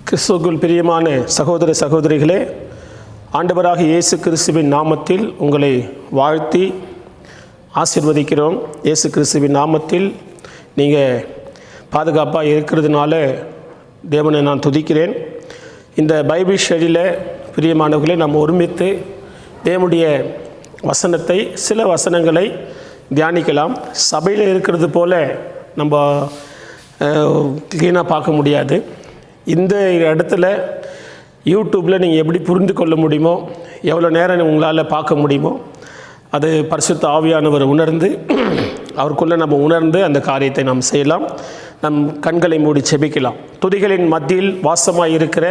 கிறிஸ்துவுக்குள் பிரியமான சகோதர சகோதரிகளே, ஆண்டவராக இயேசு கிறிஸ்துவின் நாமத்தில் உங்களை வாழ்த்தி ஆசீர்வதிக்கிறோம். இயேசு கிறிஸ்துவின் நாமத்தில் நீங்கள் பாதுகாப்பாக இருக்கிறதுனால தேவனை நான் துதிக்கிறேன். இந்த பைபிள் ஸ்டடியில் பிரியமானவர்களை நாம் ஒருமித்து தேவனுடைய வசனத்தை, சில வசனங்களை தியானிக்கலாம். சபையில் இருக்கிறது போல நம்ம க்ளீனாக பார்க்க முடியாது. இந்த இடத்துல யூடியூப்பில் நீங்கள் எப்படி புரிந்து கொள்ள முடியுமோ, எவ்வளோ நேரம் உங்களால் பார்க்க முடியுமோ, அது பரிசுத்த ஆவியானவர் உணர்ந்து அவருக்குள்ளே நம்ம உணர்ந்து அந்த காரியத்தை நாம் செய்யலாம். நம் கண்களை மூடி செபிக்கலாம். துதிகளின் மத்தியில் வாசமாக இருக்கிற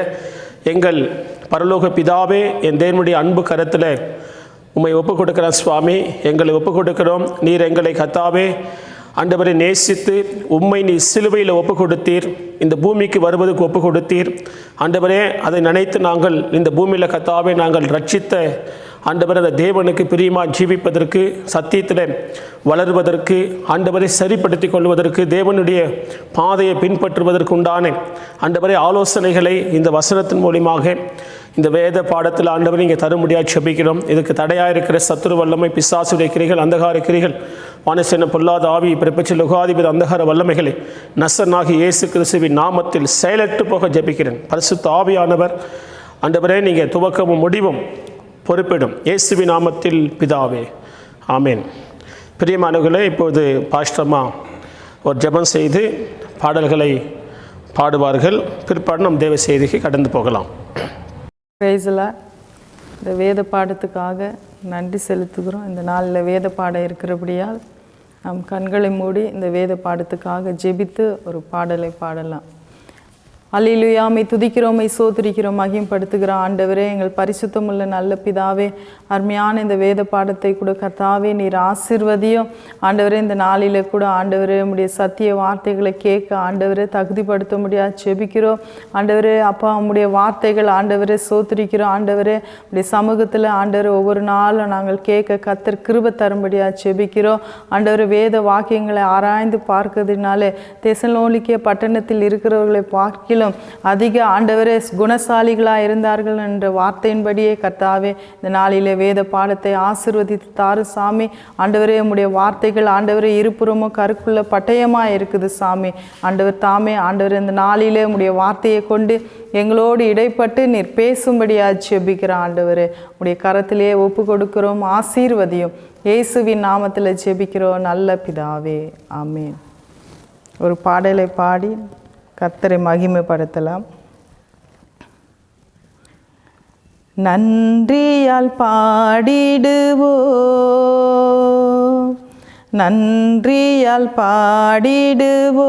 எங்கள் பரலோக பிதாவே, என் தேவனுடைய அன்பு கரத்தில் உம்மை ஒப்புக் கொடுக்கிறோம் சுவாமி. எங்களை ஒப்புக் கொடுக்கிறோம். நீர் எங்களை கர்த்தாவே ஆண்டவரை நேசித்து உம்மை நீ சிலுவையில் ஒப்புக் கொடுத்தீர். இந்த பூமிக்கு வருவதற்கு ஒப்புக் கொடுத்தீர் ஆண்டவரே. அதை நினைத்து நாங்கள் இந்த பூமியில் கர்த்தாவே நாங்கள் ரட்சித்த ஆண்டவரை அந்த தேவனுக்கு பிரியமாக ஜீவிப்பதற்கு, சத்தியத்தில் வளருவதற்கு, ஆண்டவரை சரிப்படுத்தி கொள்வதற்கு, தேவனுடைய பாதையை பின்பற்றுவதற்கு உண்டான ஆண்டவரை ஆலோசனைகளை இந்த வசனத்தின் மூலியமாக இந்த வேத பாடத்தில் ஆண்டவரை நீங்கள் தர முடியாது செபிக்கிறோம். இதுக்கு தடையாக இருக்கிற சத்துரு வல்லமை, பிசாசுடைய கிரிகள், அந்தகார கிரிகள், வானசேன பொல்லாத ஆவி, பிறப்பற்ற லோகாதிபதி அந்தகார வல்லமைகளை நசனாகி இயேசு கிறிஸ்துவின் நாமத்தில் செயலற்று போக ஜெபிக்கிறேன். பரிசுத்த ஆவியானவர் ஆண்டவரே நீங்கள் துவக்கமும் முடிவும் பொறுப்பிடும். இயேசுவின் நாமத்தில் பிதாவே, ஆமேன். பிரியமானவர்களே, இப்போது பாஸ்டர்மா ஒரு ஜெபம் செய்து பாடல்களை பாடுவார்கள். பிற்பாடு நம் தேவ செய்திக்கு கடந்து போகலாம். இந்த வேத பாடத்துக்காக நன்றி செலுத்துகிறோம். இந்த நாளில் வேத பாடம் இருக்கிறபடியால் நம் கண்களை மூடி இந்த வேத பாடத்துக்காக ஜெபித்து ஒரு பாடலை பாடலாம். அல்லேலூயா, மை துதிக்கிறோம், மை சோதரிக்கிறோம், மகிமைப்படுத்துகிறோம். ஆண்டவரே, எங்கள் பரிசுத்தமுள்ள நல்ல பிதாவே, அருமையான இந்த வேத பாடத்தை கூட கர்த்தாவே நீர் ஆசீர்வதியும். ஆண்டவரே, இந்த நாளில் கூட ஆண்டவரே உம்முடைய சத்திய வார்த்தைகளை கேட்க ஆண்டவரே தகுதிப்படுத்த முடியாது ஜெபிக்கிறோம். ஆண்டவரே அப்பா, உம்முடைய வார்த்தைகள் ஆண்டவரே சோதரிக்கிறோம். ஆண்டவரே உம்முடைய சமூகத்தில் ஆண்டவரே ஒவ்வொரு நாளும் நாங்கள் கேட்க கர்த்தர் கிருபை தரும்படியாக ஜெபிக்கிறோம். ஆண்டவரே, வேத வாக்கியங்களை ஆராய்ந்து பார்க்கிறதுனாலே தெசலோனிக்கே பட்டணத்தில் இருக்கிறவர்களை பார்க்கலாம் அதிக ஆண்டவரே குணசாலிகளாக இருந்தார்கள் என்ற வார்த்தையின்படியே கர்த்தாவே இந்த நாளிலே வேத பாடத்தை ஆசீர்வதித்து தாரு சாமி. ஆண்டவரே, உம்முடைய வார்த்தைகள் ஆண்டவரே இருபுறமும் கருக்குள்ள பட்டயமாக இருக்குது சாமி. ஆண்டவர் தாமே ஆண்டவர் இந்த நாளிலே உம்முடைய வார்த்தையை கொண்டு எங்களோடு இடைப்பட்டு நீர் பேசும்படியாக ஜெபிக்கிறோம். ஆண்டவரே, உம்முடைய கரத்திலே ஒப்பு கொடுக்கிறோம், ஆசீர்வதியும். இயேசுவின் நாமத்தில் ஜெபிக்கிறோம் நல்ல பிதாவே, ஆமேன். ஒரு பாடலை பாடி கர்த்தரை மகிமைப்படுத்தலாம். நன்றியால் பாடிடுவோம், நன்றியால் பாடிடுவோம்,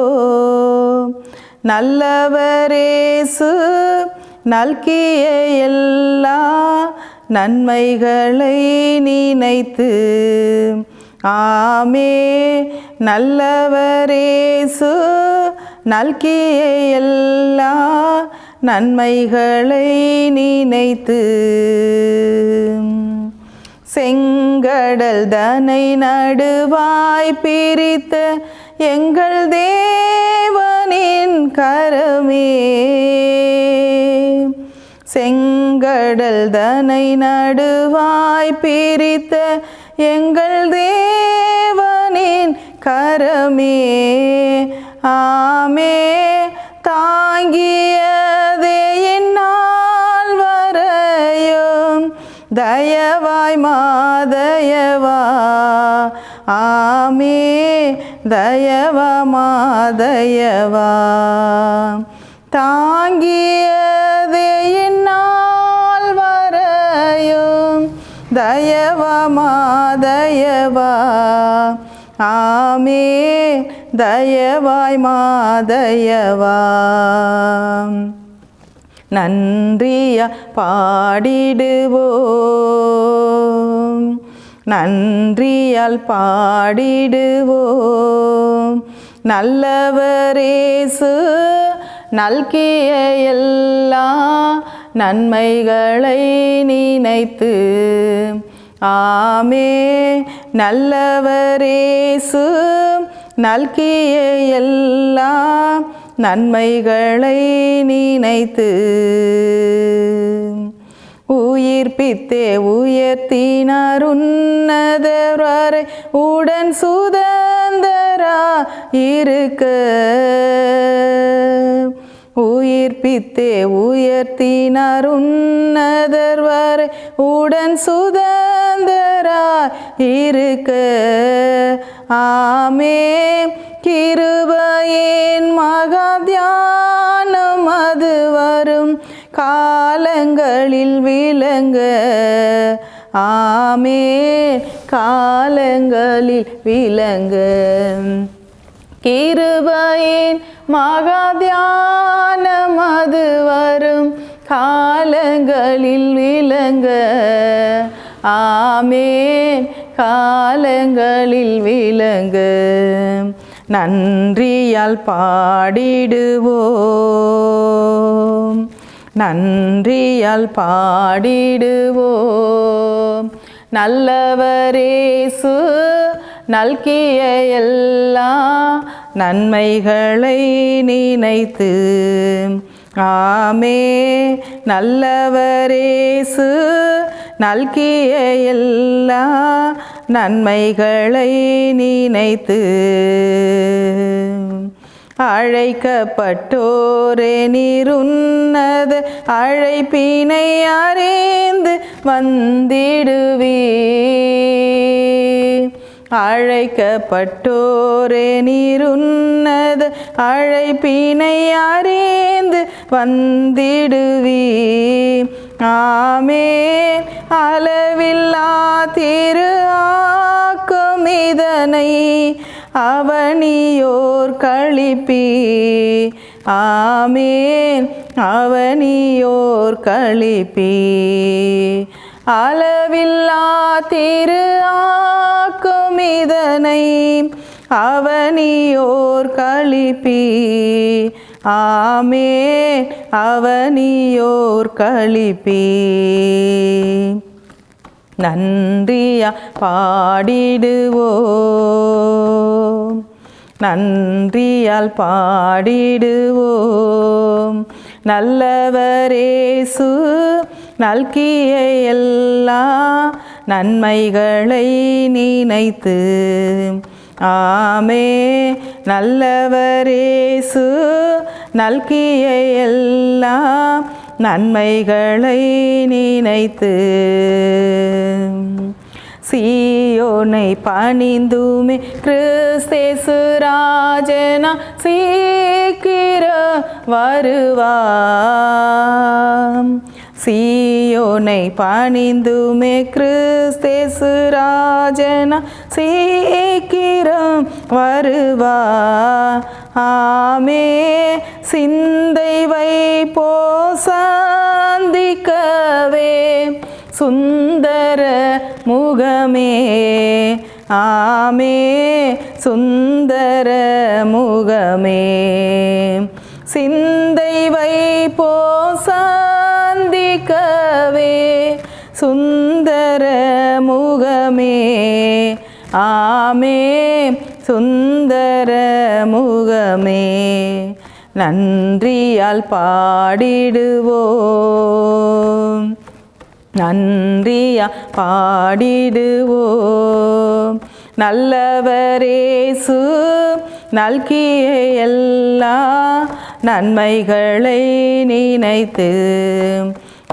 நல்லவரேசு நல்கிய எல்லா நன்மைகளை நினைத்து. ஆமே, நல்லவரேசு நல்கிய எல்லா நன்மைகளை நினைத்து. செங்கடல் தனை நடுவாய் பிரித்த எங்கள் தேவனின் கரமே, செங்கடல் தனை நடுவாய் பிரித்த எங்கள் தேவனின் கரமே. ஆமே, தாங்கியதே என்னால் வரையும் தயவாய் மாதயவா. ஆமே, தயவா மாதயவா, தாங்கியதே என்னால் வரையும் தயவா மாதயவா. ஆமே, தயவாய் மாதயவா. நன்றியா பாடிடுவோம், நன்றியால் பாடிடுவோம், நல்லவரேசு நல்கிய எல்லா நன்மைகளை நினைத்து. ஆமே, நல்லவரேசு நல்கிய எல்லா நன்மைகளை நினைத்து உயிர்ப்பித்தே உயர்த்தினார் உன்னதர் வரை உடன் சுதந்தரா இருக்க. உயிர்ப்பித்தே உயர்த்தினார் உன்னதர் வரை உடன் சுதந்தரா இருக்க. ஆமென். கிருபையின் மகா தியானம் அது வரும் காலங்களில் விளங்க. ஆமென். காலங்களில் விளங்க. கிருபையின் மகா தியானம் அது வரும் காலங்களில் விளங்க. ஆமென். காலங்களில் விளங்க. நன்றியால் பாடிடுவோம், நன்றியால் பாடிடுவோம். நல்லவரேசு நல்கிய எல்லா நன்மைகளை நினைத்து. ஆமென். நல்லவரேசு நல்கிய எல்லா நன்மைகளை நினைத்து. அழைக்கப்பட்டோரே நீருன்னத அழைப்பினை அறிந்து வந்திடுவீர். அழைக்கப்பட்டோரே நீருன்னத அழைப்பினை அறிந்து வந்திடுவீர். ஆமென். அளவில்லா திரு ஆக்கும் இதனை அவனியோர் களிப்பி. ஆமென். அவனியோர் களிப்பி. அளவில்லா திரு ஆக்கும் இதனை அவனியோர் களிப்பி. ஆமென். அவனியோர் களிப்பி. நன்றியா பாடிடுவோம், நன்றியால் பாடிடுவோம். நல்லவரேசு நல்கிய எல்லா நன்மைகளை நினைத்து. ஆமென். நல்லவரேசு நல்கிய எல்லா நன்மைகளை நினைத்து. சீயோனை பணிந்துமே கிறிஸ்தேசு ராஜனா சீக்கிர வருவாம். சீயோனை பணிந்துமே கிறிஸ்தேசு ராஜனா சீக்கிரம் வருவா. ஆமென். சிந்தை வைப்போ சந்திக்கவே சுந்தர முகமே. ஆமென். சுந்தர முகமே. சிந்தை வைப்போ சந்திக்கவே சுந்தர முகமே. ஆமென். சுந்தர முகமே. நன்றியால் பாடிடுவோம், நன்றியா பாடிடுவோம். நல்லவரேசு நல்கிய எல்லா நன்மைகளை நினைத்து.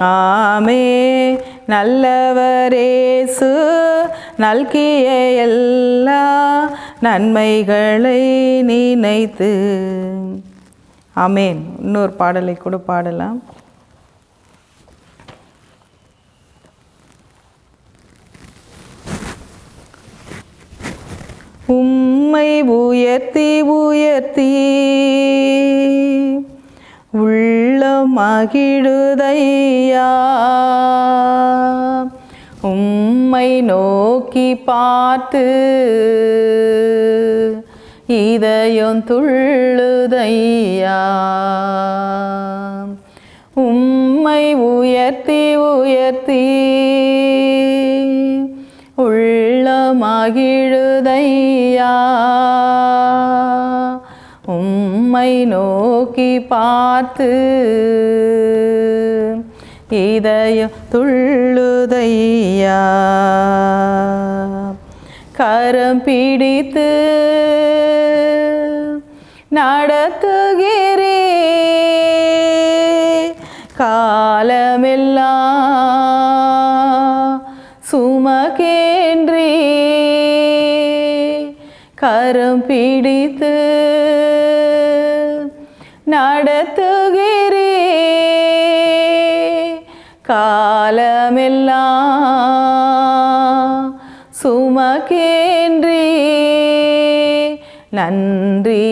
ஆமென். நல்லவரேசு நல்கிய எல்லா நன்மைகளை நினைத்து. ஆமென். இன்னொரு பாடலை கூட பாடலாம். உம்மை உயர்த்தி உயர்த்தி உள்ள மகிழுதையா. உம்மை நோக்கி பார்த்து இதயம் துள்ளுதையா. உம்மை உயர்த்தி உயர்த்தி உள்ள மகிழுதையா. உம்மை நோக்கி நோக்கி பார்த்து இதயம் துள்ளுதையா. கரம் பிடித்து நடத்துகிறே காலமெல்லாம் சுமக்கேன்றே. கரம் பிடித்து நடத்துகிறே காலமெல்லாம் சுமக்கேன்றே. நன்றி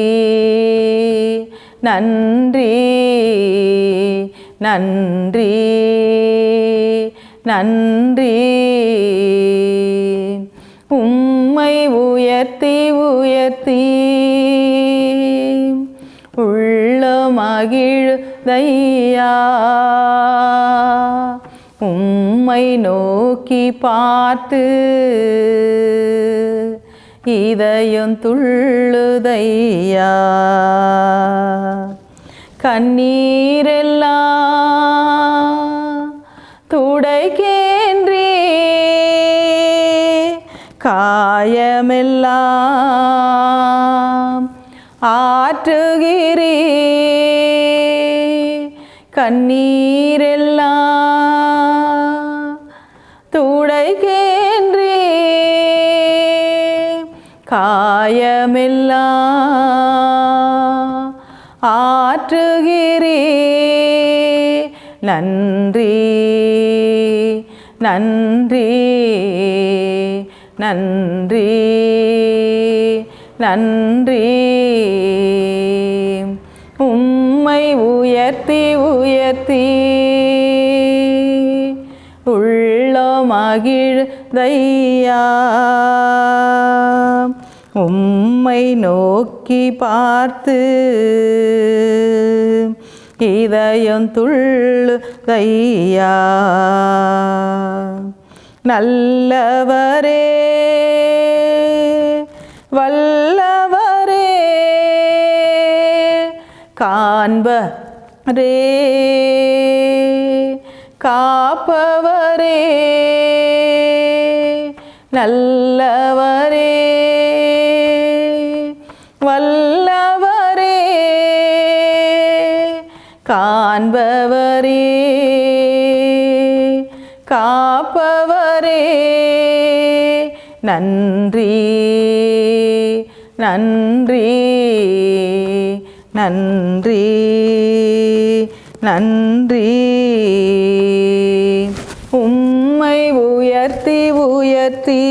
நன்றி நன்றி நன்றி. உம்மை உயர்த்தி உயர்த்தி உள்ள மகிழுதையா. உம்மை நோக்கி பார்த்து இதயம் துள்ளுதையா. கண்ணீரெல்லாம் துடைக்கின்றே காயமெல்லாம் ஆற்றுகிறே. கண்ணீரெல்லாம் துடைக்கின்றே காயமெல்லாம் ஆற்றுகிறே. நன்றி நன்றி நன்றி நன்றி. உம்மை உயர்த்தி உயர்த்தி உள்ள மகிழுதையா. உம்மை நோக்கி பார்த்து இதயம் துள்ளுதையா. நல்லவரே வல்லவரே காண்பரே காப்பவரே. நல்லவரே வல்லவரே காண்பவரே காப்பவரே. நன்றி நன்றி நன்றி நன்றி. உம்மை உயர்த்தி உயர்த்தி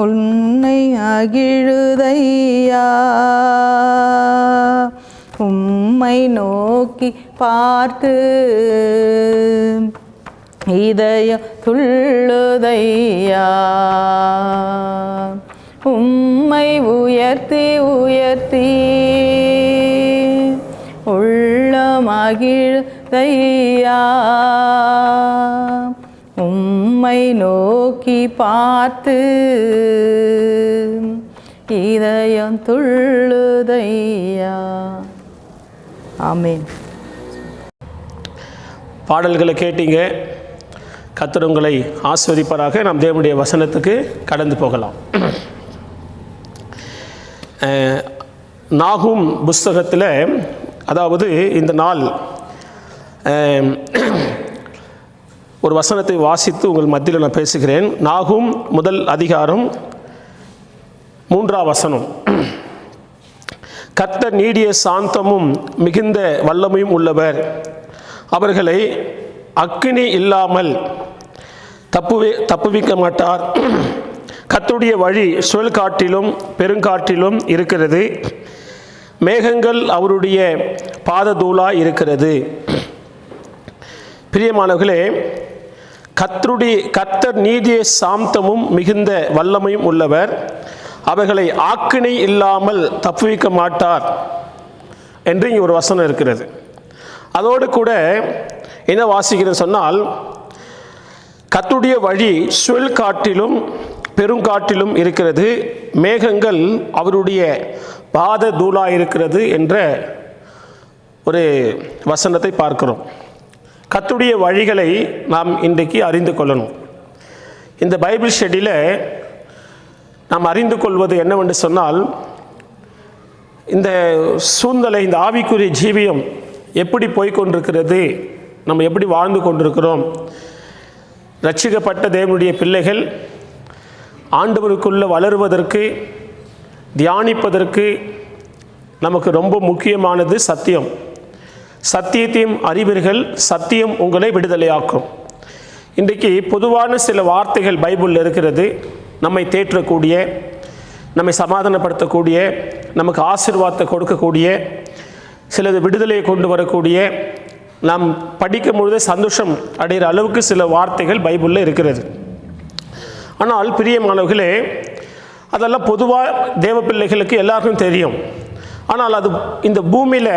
உன்னை அகிழுதையா. உம்மை நோக்கி பார்த்து இதயம் துள்ளுதையா. உம்மை உயர்த்தி உயர்த்தி உள்ள மகிழுதையா. உம்மை நோக்கி பார்த்து இதயம் துள்ளுதையா. ஆமென். பாடல்களை கேட்டீங்க. கர்த்தர் உங்களை ஆசீர்வதிப்பாராக. நாம் தேவனுடைய வசனத்துக்கு கடந்து போகலாம். நாகும் புஸ்தகத்தில், அதாவது இந்த நாள் ஒரு வசனத்தை வாசித்து உங்கள் மத்தியில் நான் பேசுகிறேன். நாகும் முதல் அதிகாரம் 3ஆம் வசனம். கர்த்தர் நீடிய சாந்தமும் மிகுந்த வல்லமையும் உள்ளவர். அவர்களை அக்கினி இல்லாமல் தப்புவிக்க மாட்டார். கர்த்தருடைய வழி சுழல் காற்றிலும் பெருங்காற்றிலும் இருக்கிறது. மேகங்கள் அவருடைய பாததூளாய் இருக்கிறது. பிரியமானவர்களே, கர்த்தர் நீதிய சாந்தமும் மிகுந்த வல்லமையும் உள்ளவர். அவர்களை ஆக்கினை இல்லாமல் தப்புவிக்க மாட்டார் என்று இங்கே ஒரு வசனம் இருக்கிறது. அதோடு கூட என்ன வாசிக்கிறேன்னு சொன்னால், கர்த்தருடைய வழி சுழல் காற்றிலும் பெருங்காற்றிலும் இருக்கிறது. மேகங்கள் அவருடைய பாத தூளாயிருக்கிறது என்ற ஒரு வசனத்தை பார்க்கிறோம். கர்த்தருடைய வழிகளை நாம் இன்றைக்கு அறிந்து கொள்ளணும். இந்த பைபிள் ஸ்டடியில் நாம் அறிந்து கொள்வது என்னவென்று சொன்னால், இந்த சூழ்நிலை, இந்த ஆவிக்குரிய ஜீவியம் எப்படி போய்கொண்டிருக்கிறது, நம்ம எப்படி வாழ்ந்து கொண்டிருக்கிறோம். ரட்சிக்கப்பட்ட தேவனுடைய பிள்ளைகள் ஆண்டவருக்குள்ளே வளருவதற்கு, தியானிப்பதற்கு நமக்கு ரொம்ப முக்கியமானது சத்தியம். சத்தியத்தையும் அறிவீர்கள், சத்தியம் உங்களை விடுதலையாக்கும். இன்றைக்கு பொதுவான சில வார்த்தைகள் பைபிளில் இருக்கிறது. நம்மை தேற்றக்கூடிய, நம்மை சமாதானப்படுத்தக்கூடிய, நமக்கு ஆசீர்வாதத்தை கொடுக்கக்கூடிய, சிலது விடுதலையை கொண்டு வரக்கூடிய, நாம் படிக்கும் பொழுதே சந்தோஷம் அடைகிற அளவுக்கு சில வார்த்தைகள் பைபிளில் இருக்கிறது. ஆனால் பிரியமானவர்களே, அதெல்லாம் பொதுவாக தேவ பிள்ளைகளுக்கு எல்லாருக்கும் தெரியும். ஆனால் அது இந்த பூமியில்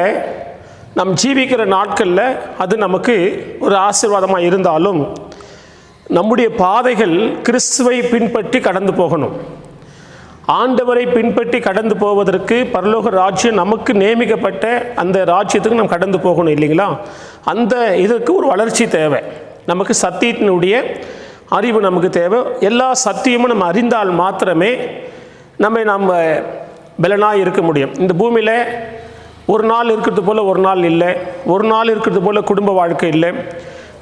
நம் ஜீவிக்கிற நாட்களில் அது நமக்கு ஒரு ஆசீர்வாதமாக இருந்தாலும், நம்முடைய பாதைகள் கிறிஸ்துவை பின்பற்றி கடந்து போகணும். ஆண்டவரை பின்பற்றி கடந்து போவதற்கு பரலோக ராஜ்யம் நமக்கு நியமிக்கப்பட்ட அந்த ராஜ்யத்துக்கு நாம் கடந்து போகணும் இல்லைங்களா? அந்த இதற்கு ஒரு வளர்ச்சி தேவை. நமக்கு சத்தியத்தினுடைய அறிவு நமக்கு தேவை. எல்லா சத்தியமும் நம்ம அறிந்தால் மாத்திரமே நம்ம பலனாக இருக்க முடியும். இந்த பூமியில் ஒரு நாள் இருக்கிறது போல் ஒரு நாள் இல்லை, ஒரு நாள் இருக்கிறது போல் குடும்ப வாழ்க்கை இல்லை.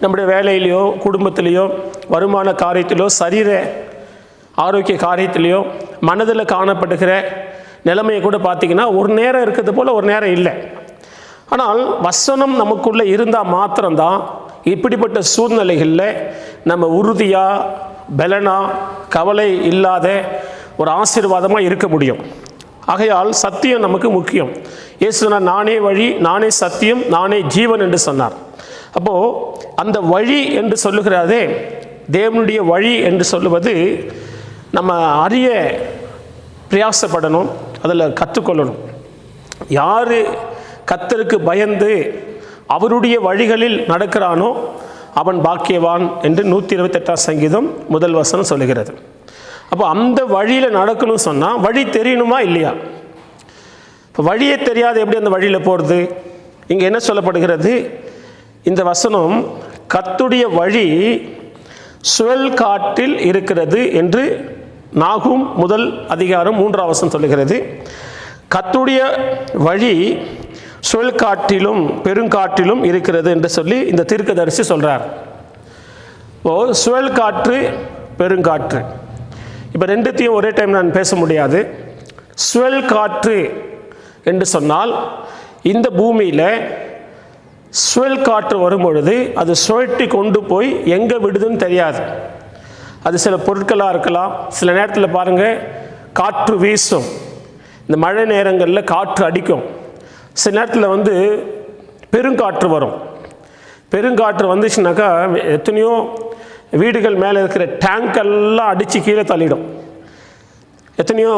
நம்முடைய வேலையிலையோ, குடும்பத்திலேயோ, வருமான காரியத்திலோ, சரீர ஆரோக்கிய காரியத்திலையோ, மனதில் காணப்படுகிற நிலைமையை கூட பார்த்திங்கன்னா ஒரு நேரம் இருக்கிறது போல் ஒரு நேரம் இல்லை. ஆனால் வசனம் நமக்குள்ளே இருந்தால் மாத்திரம்தான் இப்படிப்பட்ட சூழ்நிலைகளில் நம்ம உறுதியாக, பலனாக, கவலை இல்லாத ஒரு ஆசீர்வாதமாக இருக்க முடியும். ஆகையால் சத்தியம் நமக்கு முக்கியம். இயேசு சொன்னார், நானே வழி, நானே சத்தியம், நானே ஜீவன் என்று சொன்னார். அப்போது அந்த வழி என்று சொல்லுகிறதே, தேவனுடைய வழி என்று சொல்லுவது நம்ம அறிய பிரயாசப்படணும், அதில் கற்றுக்கொள்ளணும். யார் கர்த்தருக்கு பயந்து அவருடைய வழிகளில் நடக்கிறானோ அவன் பாக்கியவான் என்று 128 சங்கீதம் 1 வசனம் சொல்லுகிறது. அப்போ அந்த வழியில் நடக்கணும்னு சொன்னால் வழி தெரியணுமா இல்லையா? இப்போ வழியே தெரியாது எப்படி அந்த வழியில் போகிறது? இங்கே என்ன சொல்லப்படுகிறது? இந்த வசனம் கர்த்தருடைய வழி சுழல் காற்றில் இருக்கிறது என்று நாகும் 1 அதிகாரம் 3 வசனம் சொல்லுகிறது. கர்த்தருடைய வழி சுழல் காற்றிலும் பெருங்காற்றிலும் இருக்கிறது என்று சொல்லி இந்த தீர்க்கதரிசி சொல்கிறார். இப்போது சுழல் காற்று, பெருங்காற்று, இப்போ ரெண்டுத்தையும் ஒரே டைம் நான் பேச முடியாது. சுழல் காற்று என்று சொன்னால் இந்த பூமியில் சுழல் காற்று வரும் பொழுது அது சுழட்டி கொண்டு போய் எங்கே விடுதுன்னு தெரியாது. அது சில பொருட்களாக இருக்கலாம். சில நேரத்தில் பாருங்கள், காற்று வீசும். இந்த மழை நேரங்களில் காற்று அடிக்கும். சில நேரத்தில் பெருங்காற்று வரும். பெருங்காற்று வந்துச்சுனாக்கா எத்தனையோ வீடுகள் மேலே இருக்கிற டேங்கெல்லாம் அடித்து கீழே தள்ளிடும். எத்தனையோ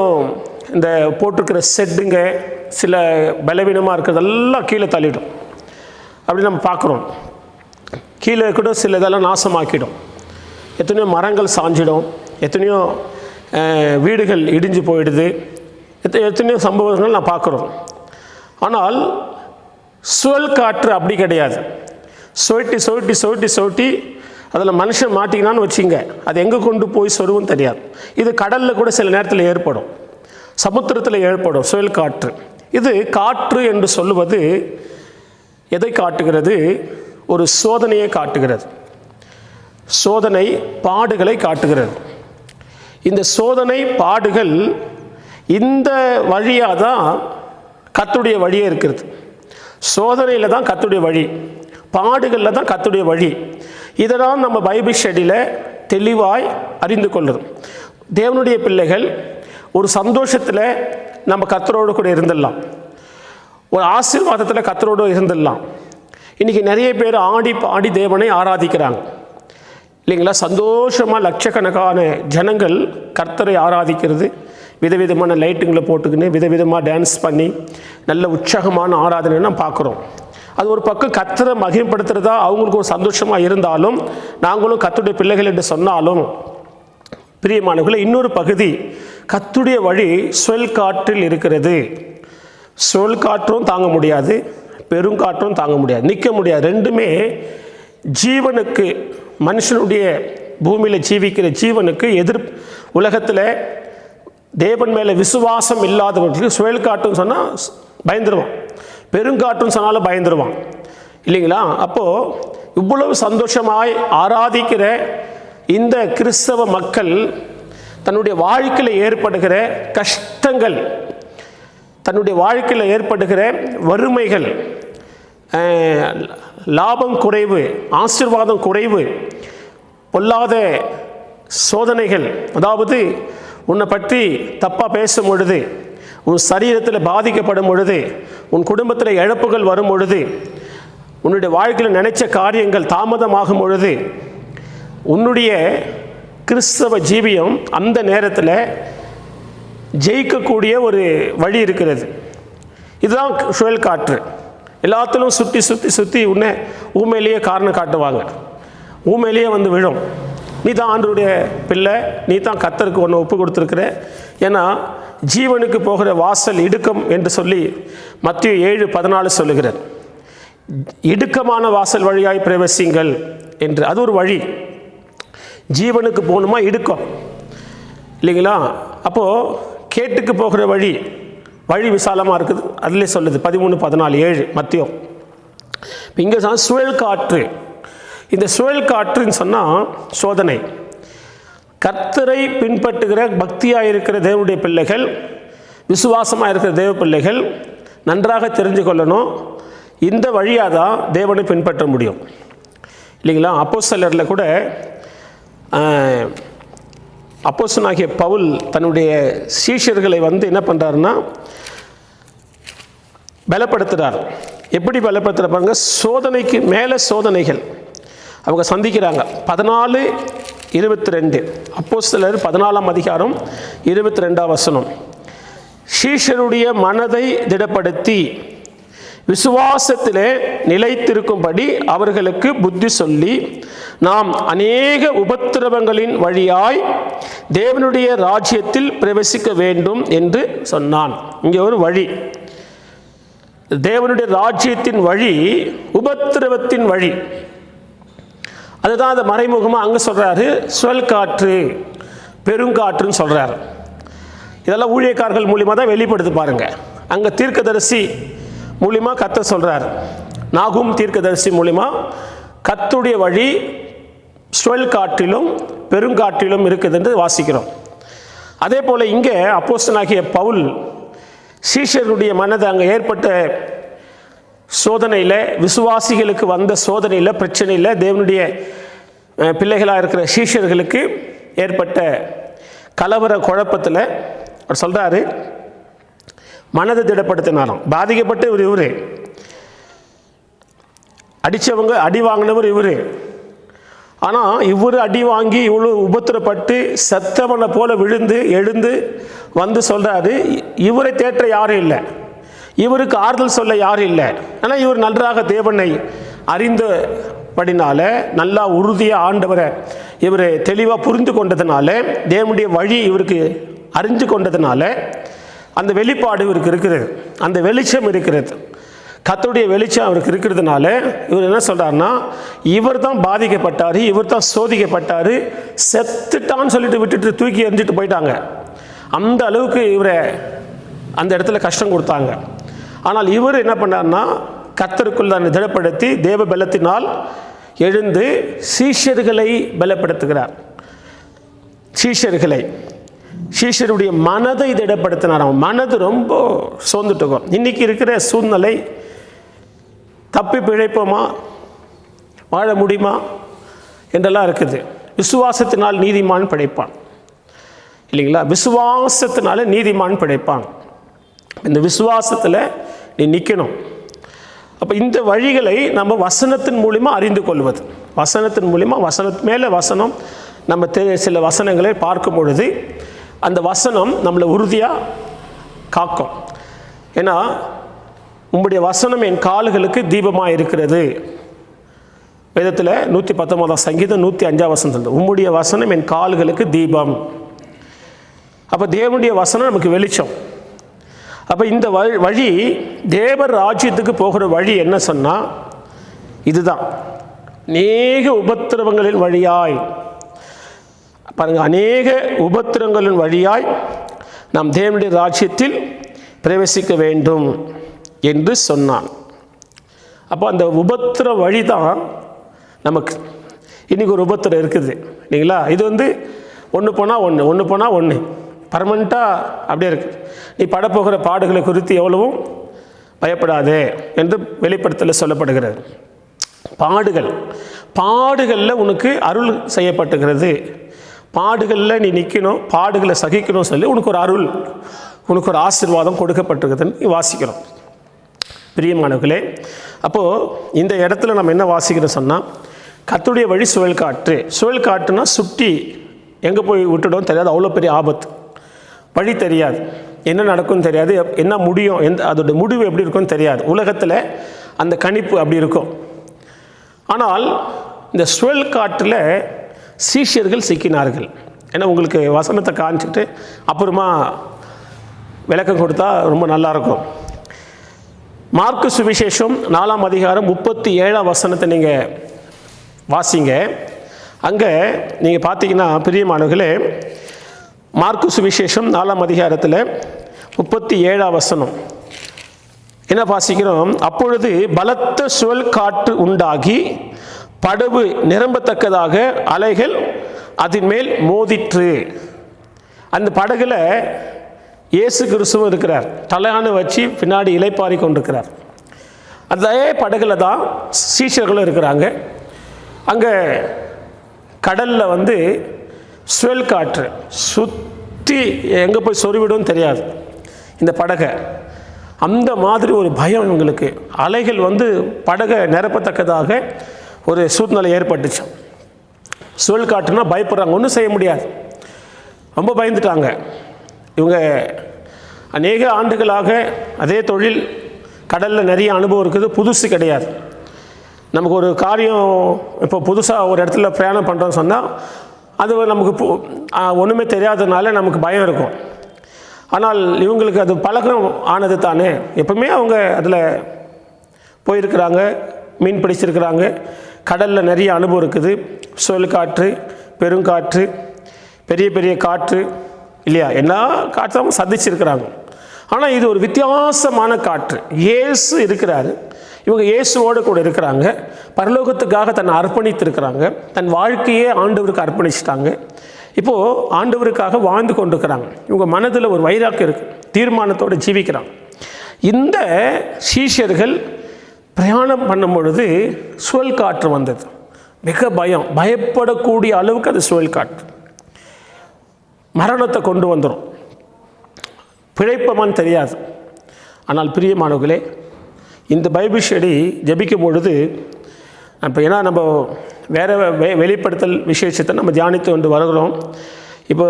இந்த போட்டிருக்கிற செட்டுங்க சில பலவீனமாக இருக்கிறதெல்லாம் கீழே தள்ளிடும். அப்படி நம்ம பார்க்குறோம். கீழே கூட சில இதெல்லாம் நாசமாக்கிடும். எத்தனையோ மரங்கள் சாஞ்சிடும், எத்தனையோ வீடுகள் இடிஞ்சு போயிடுது, எத்தனையோ சம்பவங்கள் நான் பார்க்குறோம். ஆனால் சுழல் காற்று அப்படி கிடையாது. சொட்டி சொட்டி சொட்டி சொட்டி அதில் மனுஷன் மாட்டிக்கினான்னு வச்சுங்க, அது எங்கே கொண்டு போய் சொருவும் தெரியாது. இது கடலில் கூட சில நேரத்தில் ஏற்படும், சமுத்திரத்தில் ஏற்படும் சுழல் காற்று. இது காற்று என்று சொல்லுவது எதை காட்டுகிறது? ஒரு சோதனையை காட்டுகிறது. சோதனை பாடுகளை காட்டுகிறது. இந்த சோதனை பாடுகள் இந்த வழியாக தான் கர்த்தருடைய வழியே இருக்கிறது. சோதனையில் தான் கர்த்தருடைய வழி, பாடுகளில் தான் கர்த்தருடைய வழி. இதெல்லாம் நம்ம பைபிள் ஸ்டடியில் தெளிவாய் அறிந்து கொள்ளுறோம். தேவனுடைய பிள்ளைகள் ஒரு சந்தோஷத்தில் நம்ம கர்த்தரோடு கூட இருந்துடலாம், ஒரு ஆசீர்வாதத்தில் கர்த்தரோடு இருந்துடலாம். இன்றைக்கி நிறைய பேர் ஆடி பாடி தேவனை ஆராதிக்கிறாங்க இல்லைங்களா? சந்தோஷமாக லட்சக்கணக்கான ஜனங்கள் கர்த்தரை ஆராதிக்கிறது, விதவிதமான லைட்டுங்களை போட்டுக்கின்னு விதவிதமாக டான்ஸ் பண்ணி நல்ல உற்சாகமான ஆராதனை நாம் பார்க்குறோம். அது ஒரு பக்கம் கர்த்தரை மகிமைப்படுத்துகிறதா அவங்களுக்கு ஒரு சந்தோஷமாக இருந்தாலும், நாங்களும் கர்த்தருடைய பிள்ளைகள் என்று சொன்னாலும், பிரியமானவர்களே, இன்னொரு பகுதி கர்த்தருடைய வழி சுழல் காற்றில் இருக்கிறது. சுழல் காற்றும் தாங்க முடியாது, பெருங்காற்றும் தாங்க முடியாது, நிற்க முடியாது. ரெண்டுமே ஜீவனுக்கு, மனுஷனுடைய பூமியில் ஜீவிக்கிற ஜீவனுக்கு உலகத்தில் தேவன் மேலே விசுவாசம் இல்லாதவர்களுக்கு சுழல் காற்றுன்னு சொன்னால் பயந்துருவான், பெருங்காற்றுன்னு சொன்னாலும் பயந்துருவான் இல்லைங்களா? அப்போது இவ்வளவு சந்தோஷமாய் ஆராதிக்கிற இந்த கிறிஸ்தவ மக்கள் தன்னுடைய வாழ்க்கையில் ஏற்படுகிற கஷ்டங்கள், தன்னுடைய வாழ்க்கையில் ஏற்படுகிற வறுமைகள், லாபம் குறைவு, ஆசீர்வாதம் குறைவு, பொல்லாத சோதனைகள், அதாவது உன்னை பற்றி தப்பாக பேசும் பொழுது, உன் சரீரத்தில் பாதிக்கப்படும் பொழுது, உன் குடும்பத்தில் இழப்புகள் வரும் பொழுது, உன்னுடைய வாழ்க்கையில் நினைச்ச காரியங்கள் தாமதமாகும் பொழுது, உன்னுடைய கிறிஸ்தவ ஜீவியம் அந்த நேரத்தில் ஜெயிக்கக்கூடிய ஒரு வழி இருக்கிறது. இதுதான் சுழல் காற்று. எல்லாத்திலும் சுற்றி சுற்றி சுற்றி உன்னை ஊமையிலேயே காரணம் காட்டுவாங்க, ஊமையிலேயே வந்து விழும். நீ தான் ஆண்டவருடைய பிள்ளை, நீ தான் கர்த்தருக்கு ஒன்று ஒப்பு கொடுத்துருக்குற. ஏன்னா ஜீவனுக்கு போகிற வாசல் இடுக்கம் என்று சொல்லி மத்தேயு 7:14 சொல்லுகிறார். இடுக்கமான வாசல் வழியாய் பிரவேசிங்கள் என்று. அது ஒரு வழி. ஜீவனுக்கு போகணுமா இடுக்கம் இல்லைங்களா? அப்போது கேட்டுக்கு போகிற வழி விசாலமாக இருக்குது. அதிலே சொல்லுது 13:14 மத்தேயு. இங்கே சுழல் காற்று. இந்த சுழல் காற்றுன்னு சொன்னால் சோதனை. கர்த்தரை பின்பற்றுகிற பக்தியாக இருக்கிற தேவனுடைய பிள்ளைகள், விசுவாசமாக இருக்கிற தேவ பிள்ளைகள் நன்றாக தெரிஞ்சு கொள்ளணும், இந்த வழியாக தான் தேவனை பின்பற்ற முடியும் இல்லைங்களா? அப்போஸ்தலரில் கூட அப்போஸ்தலனாகிய பவுல் தன்னுடைய சீஷர்களை வந்து என்ன பண்ணுறாருன்னா பலப்படுத்துகிறார். எப்படி பலப்படுத்துகிற பாருங்க, சோதனைக்கு மேலே சோதனைகள் அவங்க சந்திக்கிறாங்க. 14:22 அப்போஸ்தலர் 14:22 சீஷருடைய மனதை திடப்படுத்தி விசுவாசத்திலே நிலைத்திருக்கும்படி அவர்களுக்கு புத்தி சொல்லி, நாம் அநேக உபத்திரவங்களின் வழியாய் தேவனுடைய ராஜ்யத்தில் பிரவேசிக்க வேண்டும் என்று சொன்னான். இங்கே ஒரு வழி, தேவனுடைய ராஜ்யத்தின் வழி உபத்திரவத்தின் வழி. அதுதான் அந்த மறைமுகமாக அங்கே சொல்கிறாரு, சுழல் காற்று, பெருங்காற்றுன்னு சொல்கிறார். இதெல்லாம் ஊழியக்காரர்கள் மூலியமாக தான் வெளிப்படுத்தி பாருங்கள். அங்கே தீர்க்கதரிசி மூலியமாக கர்த்தர் சொல்கிறார். நாகூம் தீர்க்கதரிசி மூலிமா கர்த்தருடைய வழி சுழல் காற்றிலும் பெருங்காற்றிலும் இருக்குது என்று வாசிக்கிறோம். அதே போல் இங்கே அப்போஸ்தலனாகிய பவுல் சீஷருடைய மனது அங்கே ஏற்பட்ட சோதனையில், விசுவாசிகளுக்கு வந்த சோதனையில், பிரச்சனையில், தேவனுடைய பிள்ளைகளாக இருக்கிற சீஷர்களுக்கு ஏற்பட்ட கலவர குழப்பத்தில் அவர் சொல்கிறாரு, மனதை திடப்படுத்தினாராம். பாதிக்கப்பட்டு இவர் அடித்தவங்க, அடி வாங்கினவர் இவர். ஆனால் இவர் அடி வாங்கி இவ்வளோ உபத்திரப்பட்டு செத்தவனை போல விழுந்து எழுந்து வந்து சொல்கிறாரு, இவரை தேற்ற யாரும் இல்லை, இவருக்கு ஆறுதல் சொல்ல யாரும் இல்லை. ஆனால் இவர் நன்றாக தேவனை அறிந்தபடினால, நல்லா உறுதியாக ஆண்டவரை இவர் தெளிவாக புரிந்து கொண்டதுனால, தேவனுடைய வழி இவருக்கு அறிஞ்சு கொண்டதுனால அந்த வெளிப்பாடு இவருக்கு இருக்கிறது, அந்த வெளிச்சம் இருக்கிறது, கர்த்தருடைய வெளிச்சம் அவருக்கு இருக்கிறதுனால இவர் என்ன சொல்கிறாருன்னா, இவர் தான் பாதிக்கப்பட்டார், இவர் தான் சோதிக்கப்பட்டார், செத்துட்டான்னு சொல்லிட்டு விட்டுட்டு தூக்கி எறிஞ்சிட்டு போயிட்டாங்க. அந்த அளவுக்கு இவரை அந்த இடத்துல கஷ்டம் கொடுத்தாங்க. ஆனால் இவர் என்ன பண்ணார்னா, கர்த்தருக்குள் தான் திடப்படுத்தி தேவ பலத்தினால் எழுந்து சீஷர்களை பலப்படுத்துகிறார். சீஷருடைய மனதை திடப்படுத்தினார். அவன் மனது ரொம்ப சோர்ந்துட்டுக்கும். இன்றைக்கி இருக்கிற சூழ்நிலை, தப்பி பிழைப்போமா, வாழ முடியுமா என்றெல்லாம் இருக்குது. விசுவாசத்தினால் நீதிமான் பிழைப்பான் இல்லைங்களா? விசுவாசத்தினால நீதிமான் பிழைப்பான். இந்த விசுவாசத்தில் நீ நிற்கணும். அப்போ இந்த வழிகளை நம்ம வசனத்தின் மூலிமா அறிந்து கொள்வது, வசனத்தின் மூலிமா, வசனத்து மேலே வசனம், நம்ம சில வசனங்களை பார்க்கும் பொழுது அந்த வசனம் நம்மளை உறுதியாக காக்கும். ஏன்னா உம்முடைய வசனம் என் கால்களுக்கு தீபமாக இருக்கிறது. வேதத்தில் 119 சங்கீதம் 105 சொல்லுது, உம்முடைய வசனம் என் கால்களுக்கு தீபம். அப்போ தேவனுடைய வசனம் நமக்கு வெளிச்சம். அப்போ இந்த வழி தேவ ராஜ்யத்துக்கு போகிற வழி என்ன சொன்னால் இதுதான். அநேக உபத்திரவங்களின் வழியாய் பாருங்கள், அநேக உபத்திரவங்களின் வழியாய் நாம் தேவனுடைய ராஜ்யத்தில் பிரவேசிக்க வேண்டும் என்று சொன்னான். அப்போ அந்த உபத்திர வழி தான் நமக்கு இன்றைக்கி ஒரு உபத்திரம் இருக்குது இல்லைங்களா? இது ஒன்று போனால் ஒன்று பர்மனெண்ட்டாக அப்படியே இருக்குது. நீ படப்போகிற பாடுகளை குறித்து எவ்வளவும் பயப்படாதே என்று வெளிப்படுத்தல சொல்லப்படுகிறது. பாடுகளில் உனக்கு அருள் செய்யப்பட்டுகிறது. பாடுகளில் நீ நிற்கணும், பாடுகளை சகிக்கணும் சொல்லி உனக்கு ஒரு அருள், உனக்கு ஒரு ஆசீர்வாதம் கொடுக்கப்பட்டிருக்குதுன்னு வாசிக்கிறோம். பிரியமானவர்களே, அப்போது இந்த இடத்துல நம்ம என்ன வாசிக்கிறோம் சொன்னால், கர்த்தருடைய வழி சுழல் காற்று. சுழல் காற்றுனா சுற்றி எங்கே போய் விட்டுடும் தெரியாது, அவ்வளோ பெரிய ஆபத்து. வழி தெரியாது, என்ன நடக்கும்னு தெரியாது, என்ன முடியும், அதோடைய முடிவு எப்படி இருக்கும்னு தெரியாது. உலகத்தில் அந்த கணிப்பு அப்படி இருக்கும். ஆனால் இந்த சுழல் காற்றில் சீஷர்கள் சிக்கினார்கள். ஏன்னா உங்களுக்கு வசனத்தை காமிச்சிட்டு அப்புறமா விளக்கம் கொடுத்தா ரொம்ப நல்லாயிருக்கும். மார்க்கு சுவிசேஷம் 4ஆம் அதிகாரம் 37ஆம் வசனத்தை நீங்கள் வாசிங்க. அங்கே நீங்கள் பார்த்தீங்கன்னா பிரியமானவர்களே, மார்க்கு சுவிசேஷம் 4ஆம் அதிகாரத்தில் 37ஆம் வசனம் என்ன வாசிக்கிறோம்? அப்பொழுது பலத்த சுழல் காற்று உண்டாகி படகு நிரம்பத்தக்கதாக அலைகள் அதன் மேல் மோதிற்று. அந்த படகுல இயேசு கிறிஸ்துவும் இருக்கிறார், தலையானு வச்சு பின்னாடி இலைப்பாரி கொண்டிருக்கிறார். அதே படகுல தான் சீஷர்களும் இருக்கிறாங்க. அங்கே கடலில் சுழல் காற்று சுற்றி எங்கே போய் சொருவிடும் தெரியாது இந்த படகை. அந்த மாதிரி ஒரு பயம் இவங்களுக்கு. அலைகள் படகை நிரப்பத்தக்கதாக ஒரு சூழ்நிலை ஏற்பட்டுச்சு. சுழல் காற்றுனா பயப்படுறாங்க, ஒன்றும் செய்ய முடியாது, ரொம்ப பயந்துட்டாங்க. இவங்க அநேக ஆண்டுகளாக அதே தொழில், கடலில் நிறைய அனுபவம் இருக்குது, புதுசு கிடையாது. நமக்கு ஒரு காரியம் இப்போ புதுசாக ஒரு இடத்துல பிரயாணம் பண்ணுறோன்னு சொன்னால் அது நமக்கு ஒன்றுமே தெரியாததுனால நமக்கு பயம் இருக்கும். ஆனால் இவங்களுக்கு அது பழக்கம் ஆனது தானே. எப்பவுமே அவங்க அதில் போயிருக்கிறாங்க, மீன் பிடிச்சிருக்கிறாங்க, கடலில் நிறைய அனுபவம் இருக்குது. சுழல் காற்று, பெருங்காற்று, பெரிய பெரிய காற்று இல்லையா, எல்லா காற்றும் சந்திச்சிருக்கிறாங்க. ஆனால் இது ஒரு வித்தியாசமான காற்று. இயேசு இருக்கிறாரு, இவங்க இயேசுவோடு கூட இருக்கிறாங்க, பரலோகத்துக்காக தன்னை அர்ப்பணித்திருக்கிறாங்க, தன் வாழ்க்கையே ஆண்டவருக்கு அர்ப்பணிச்சிட்டாங்க. இப்போது ஆண்டவருக்காக வாழ்ந்து கொண்டிருக்கிறாங்க. இவங்க மனதில் ஒரு வைராக்கியம் இருக்குது, தீர்மானத்தோடு ஜீவிக்கிறாங்க. இந்த சீஷர்கள் பிரயாணம் பண்ணும் பொழுது சுழல் காற்று வந்தது. மிக பயப்படக்கூடிய அளவுக்கு அது சுழல் காற்று மரணத்தை கொண்டு வந்துடும். பிழைப்பமான்னு தெரியாது. ஆனால் பிரியமானவர்களே, இந்த பைபிள் ஸ்டடி ஜபிக்கும் பொழுது இப்போ ஏன்னா நம்ம வேறு வெளிப்படுத்தல் விசேஷத்தை நம்ம தியானித்து கொண்டு வருகிறோம். இப்போ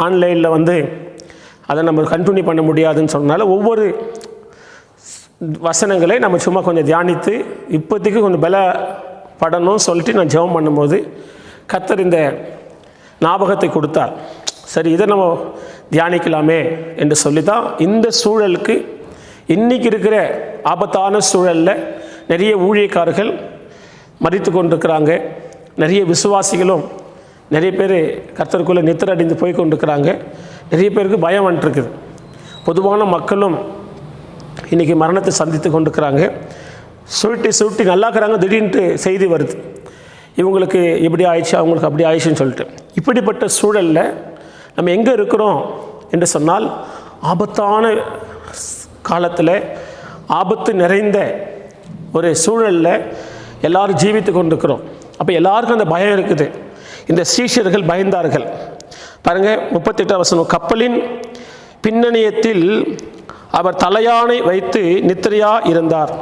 ஆன்லைனில் அதை நம்ம கண்டினியூ பண்ண முடியாதுன்னு சொன்னனால ஒவ்வொரு வசனங்களை நம்ம சும்மா கொஞ்சம் தியானித்து இப்போதைக்கு கொஞ்சம் பலப்படணும்னு சொல்லிட்டு நான் ஜெபம் பண்ணும்போது கர்த்தர் இந்த ஞாபகத்தை கொடுத்தார். சரி, இதை நம்ம தியானிக்கலாமே என்று சொல்லி தான் இந்த சூழலுக்கு, இன்றைக்கி இருக்கிற ஆபத்தான சூழலில் நிறைய ஊழியக்காரர்கள் மரித்து கொண்டிருக்கிறாங்க, நிறைய விசுவாசிகளும் நிறைய பேர் கர்த்தருக்குள்ளே நித்திர அடைந்து போய் கொண்டிருக்கிறாங்க, நிறைய பேருக்கு பயம் வந்துட்டுருக்குது. பொதுவான மக்களும் இன்றைக்கி மரணத்தை சந்தித்து கொண்டிருக்கிறாங்க. சுருட்டி நல்லா இருக்கிறாங்க, திடீர்னு செய்தி வருது இவங்களுக்கு இப்படி ஆயிடுச்சு, அவங்களுக்கு அப்படி ஆயிடுச்சுன்னு சொல்லிட்டு. இப்படிப்பட்ட சூழலில் நம்ம எங்கே இருக்கிறோம் என்று சொன்னால், ஆபத்தான காலத்தில், ஆபத்து நிறைந்த ஒரு சூழலில் எல்லாரும் ஜீவித்து கொண்டிருக்கிறோம். அப்போ எல்லாருக்கும் அந்த பயம் இருக்குது. இந்த சீஷர்கள் பயந்தார்கள். பாருங்கள் 38 வசனம், கப்பலின் பின்னணியத்தில் அவர் தலையானை வைத்து நித்திரையா இருந்தார்.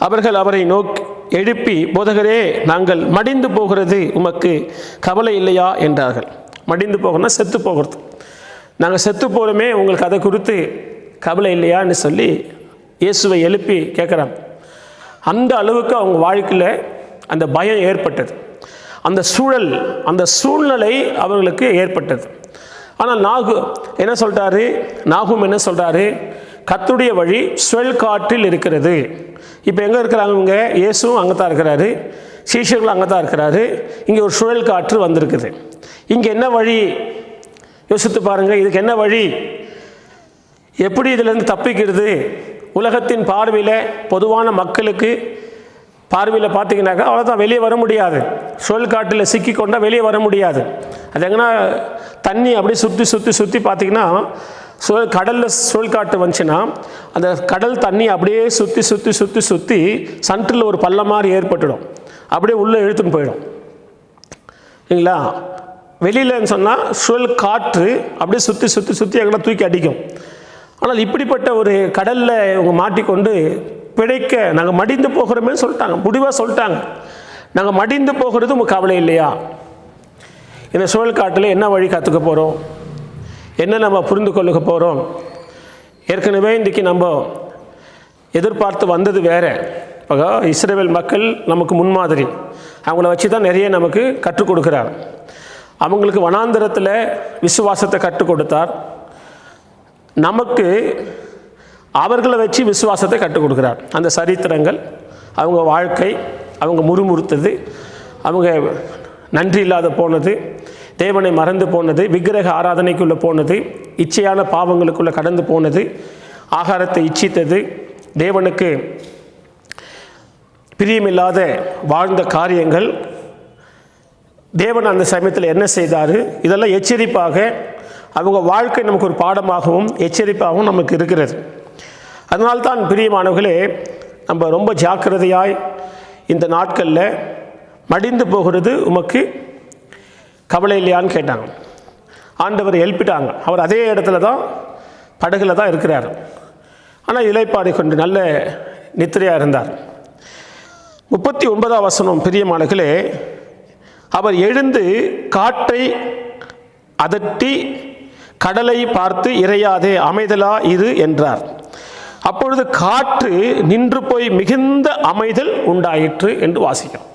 அவர்கள் அவரை நோக்கி எழுப்பி, போதகரே, நாங்கள் மடிந்து போகிறது உமக்கு கவலை இல்லையா என்றார்கள். மடிந்து போகணும்னா செத்து போகிறது. நாங்கள் செத்து போகிறோமே, உங்களுக்கு அதை குறித்து கவலை இல்லையான்னு சொல்லி இயேசுவை எழுப்பி கேட்குறாங்க. அந்த அளவுக்கு அவங்க வாழ்க்கையில் அந்த பயம் ஏற்பட்டது, அந்த சூழ்நிலை அவர்களுக்கு ஏற்பட்டது. ஆனால் நாகும் என்ன சொல்கிறாரு, கர்த்தருடைய வழி சுழல் காற்றில் இருக்கிறது. இப்போ எங்கே இருக்கிறாங்க இவங்க? இயேசுவும் அங்கே தான் இருக்கிறாரு, சீஷர்களும் அங்கே தான் இருக்கிறாரு. இங்கே ஒரு சுழல் காற்று வந்திருக்குது. இங்கே என்ன வழி? யோசித்து பாருங்கள். இதுக்கு என்ன வழி? எப்படி இதிலேருந்து தப்பிக்கிறது? உலகத்தின் பார்வையில், பொதுவான மக்களுக்கு பார்வையில் பார்த்தீங்கன்னாக்கா அவ்வளோதான், வெளியே வர முடியாது. சுழல் காட்டில் சிக்கி கொண்டால் வெளியே வர முடியாது. அது எங்கன்னா தண்ணி அப்படியே சுற்றி பார்த்தீங்கன்னா, கடலில் சுழல் காற்று வந்துச்சுன்னா அந்த கடல் தண்ணி அப்படியே சுற்றி சென்டரில் ஒரு பள்ளம் மாதிரி ஏற்பட்டுடும், அப்படியே உள்ளே இழுத்துன்னு போயிடும் இல்லைங்களா? வெளியிலன்னு சொன்னால் சுழல் காற்று அப்படியே சுற்றி எங்கன்னா தூக்கி அடிக்கும். ஆனால் இப்படிப்பட்ட ஒரு கடலில் இவங்க மாட்டிக்கொண்டு பிழைக்க நாங்கள் மடிந்து போகிறோமே சொல்லிட்டாங்க, முடிவாக சொல்லிட்டாங்க. நாங்கள் மடிந்து போகிறது உங்களுக்கு கவலை இல்லையா? இந்த சுழல் காட்டில் என்ன வழி கற்றுக்க போகிறோம், என்ன நம்ம புரிந்து கொள்ளுக போகிறோம்? ஏற்கனவே இன்றைக்கி நம்ம எதிர்பார்த்து வந்தது வேறு. இப்போ இஸ்ரவேல் மக்கள் நமக்கு முன்மாதிரி, அவங்கள வச்சு தான் நிறைய நமக்கு கற்றுக் கொடுக்குறார். அவங்களுக்கு வனாந்திரத்தில் விசுவாசத்தை கற்றுக் கொடுத்தார், நமக்கு அவர்களை வச்சு விசுவாசத்தை கற்றுக் கொடுக்குறார். அந்த சரித்திரங்கள், அவங்க வாழ்க்கை, அவங்க முறுமுறுத்தது, அவங்க நன்றி இல்லாத போனது, தேவனை மறந்து போனது, விக்கிரக ஆராதனைக்குள்ளே போனது, இச்சையான பாவங்களுக்குள்ளே கடந்து போனது, ஆகாரத்தை இச்சித்தது, தேவனுக்கு பிரியமில்லாத வாழ்ந்த காரியங்கள், தேவன் அந்த சமயத்தில் என்ன செய்தார், இதெல்லாம் எச்சரிப்பாக அவங்க வாழ்க்கை நமக்கு ஒரு பாடமாகவும் எச்சரிப்பாகவும் நமக்கு இருக்கிறது. அதனால்தான் பிரியமானவர்களே, நம்ம ரொம்ப ஜாக்கிரதையாய் இந்த நாட்களில் மடிந்து போகிறது உமக்கு கவலை இல்லையான்னு கேட்டாங்க. ஆண்டவர் எழுப்பிட்டாங்க. அவர் அதே இடத்துல தான், படகுல தான் இருக்கிறார். ஆனால் இளைப்பாடி கொண்டு நல்ல நித்திரையாக இருந்தார். 39ஆம் வசனம் பிரியமானவர்களே, அவர் எழுந்து காற்றை அதட்டி கடலை பார்த்து இறையாதே, அமைதலா இரு என்றார். அப்பொழுது காற்று நின்று போய் மிகுந்த அமைதல் உண்டாயிற்று என்று வாசிக்கிறோம்.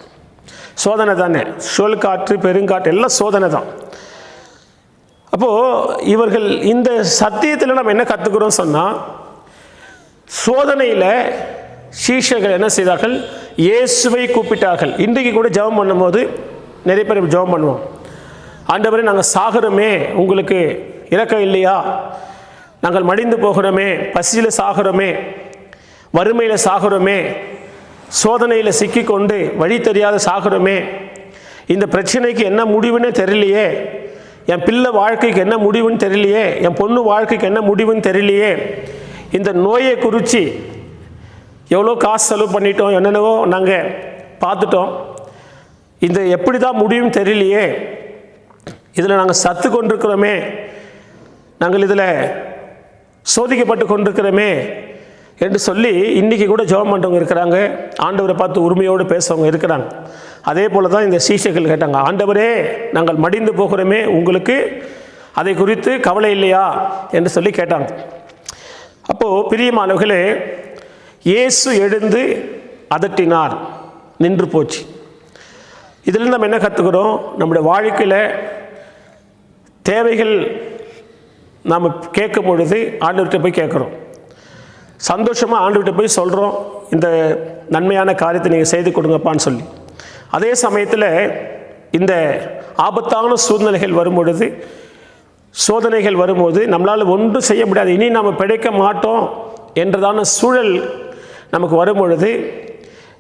சோதனை தானே, சுழல் காற்று, பெருங்காற்று எல்லாம் சோதனை தான். அப்போது இவர்கள் இந்த சத்தியத்தில் நம்ம என்ன கற்றுக்கிறோம் சொன்னால், சோதனையில் சீஷர்கள் என்ன செய்தார்கள்? இயேசுவை கூப்பிட்டார்கள். இன்றைக்கு கூட ஜெபம் பண்ணும்போது நிறைய பேர் ஜெபம் பண்ணுவோம், ஆண்டவரே நாங்கள் சாகிறோமே, உங்களுக்கு இரக்கம் இல்லையா? நாங்கள் மடிந்து போகிறோமே, பசியில் சாகிறோமே, வறுமையில் சாகிறோமே, சோதனையில் சிக்கிக்கொண்டு வழி தெரியாத சாகிறோமே, இந்த பிரச்சனைக்கு என்ன முடிவுன்னு தெரியலையே, என் பிள்ளை வாழ்க்கைக்கு என்ன முடிவுன்னு தெரியலையே, என் பொண்ணு வாழ்க்கைக்கு என்ன முடிவுன்னு தெரியலையே, இந்த நோயை குறித்து எவ்வளோ காசு செலவு பண்ணிட்டோம், என்னென்னவோ நாங்கள் பார்த்துட்டோம், இந்த எப்படி தான் முடிவுன்னு தெரியலையே, இதில் நாங்கள் சத்து கொண்டிருக்கிறோமே, நாங்கள் இதில் சோதிக்கப்பட்டு கொண்டிருக்கிறோமே என்று சொல்லி இன்றைக்கி கூட ஜெபம் பண்ணுறவங்க இருக்கிறாங்க, ஆண்டவரை பார்த்து உரிமையோடு பேசுகிறவங்க இருக்கிறாங்க. அதே போல் தான் இந்த சீஷர்கள் கேட்டாங்க, ஆண்டவரே நாங்கள் மடிந்து போகிறோமே, உங்களுக்கு அதை குறித்து கவலை இல்லையா என்று சொல்லி கேட்டாங்க. அப்போது பிரியமானவர்களே, இயேசு எழுந்து அதட்டினார், நின்று போச்சு. இதில் நம்ம என்ன கற்றுக்கிறோம்? நம்முடைய வாழ்க்கையில் தேவைகள் நாம் கேட்கும் பொழுது ஆண்டவர்கிட்ட போய் கேட்குறோம், சந்தோஷமாக ஆண்டவர்கிட்ட போய் சொல்கிறோம், இந்த நன்மையான காரியத்தை நீங்கள் செய்து கொடுங்கப்பான்னு சொல்லி. அதே சமயத்தில் இந்த ஆபத்தான சூழ்நிலைகள் வரும்பொழுது, சோதனைகள் வரும்போது நம்மளால் ஒன்றும் செய்ய முடியாது, இனி நாம் பிழைக்க மாட்டோம் என்றதான சூழல் நமக்கு வரும்பொழுது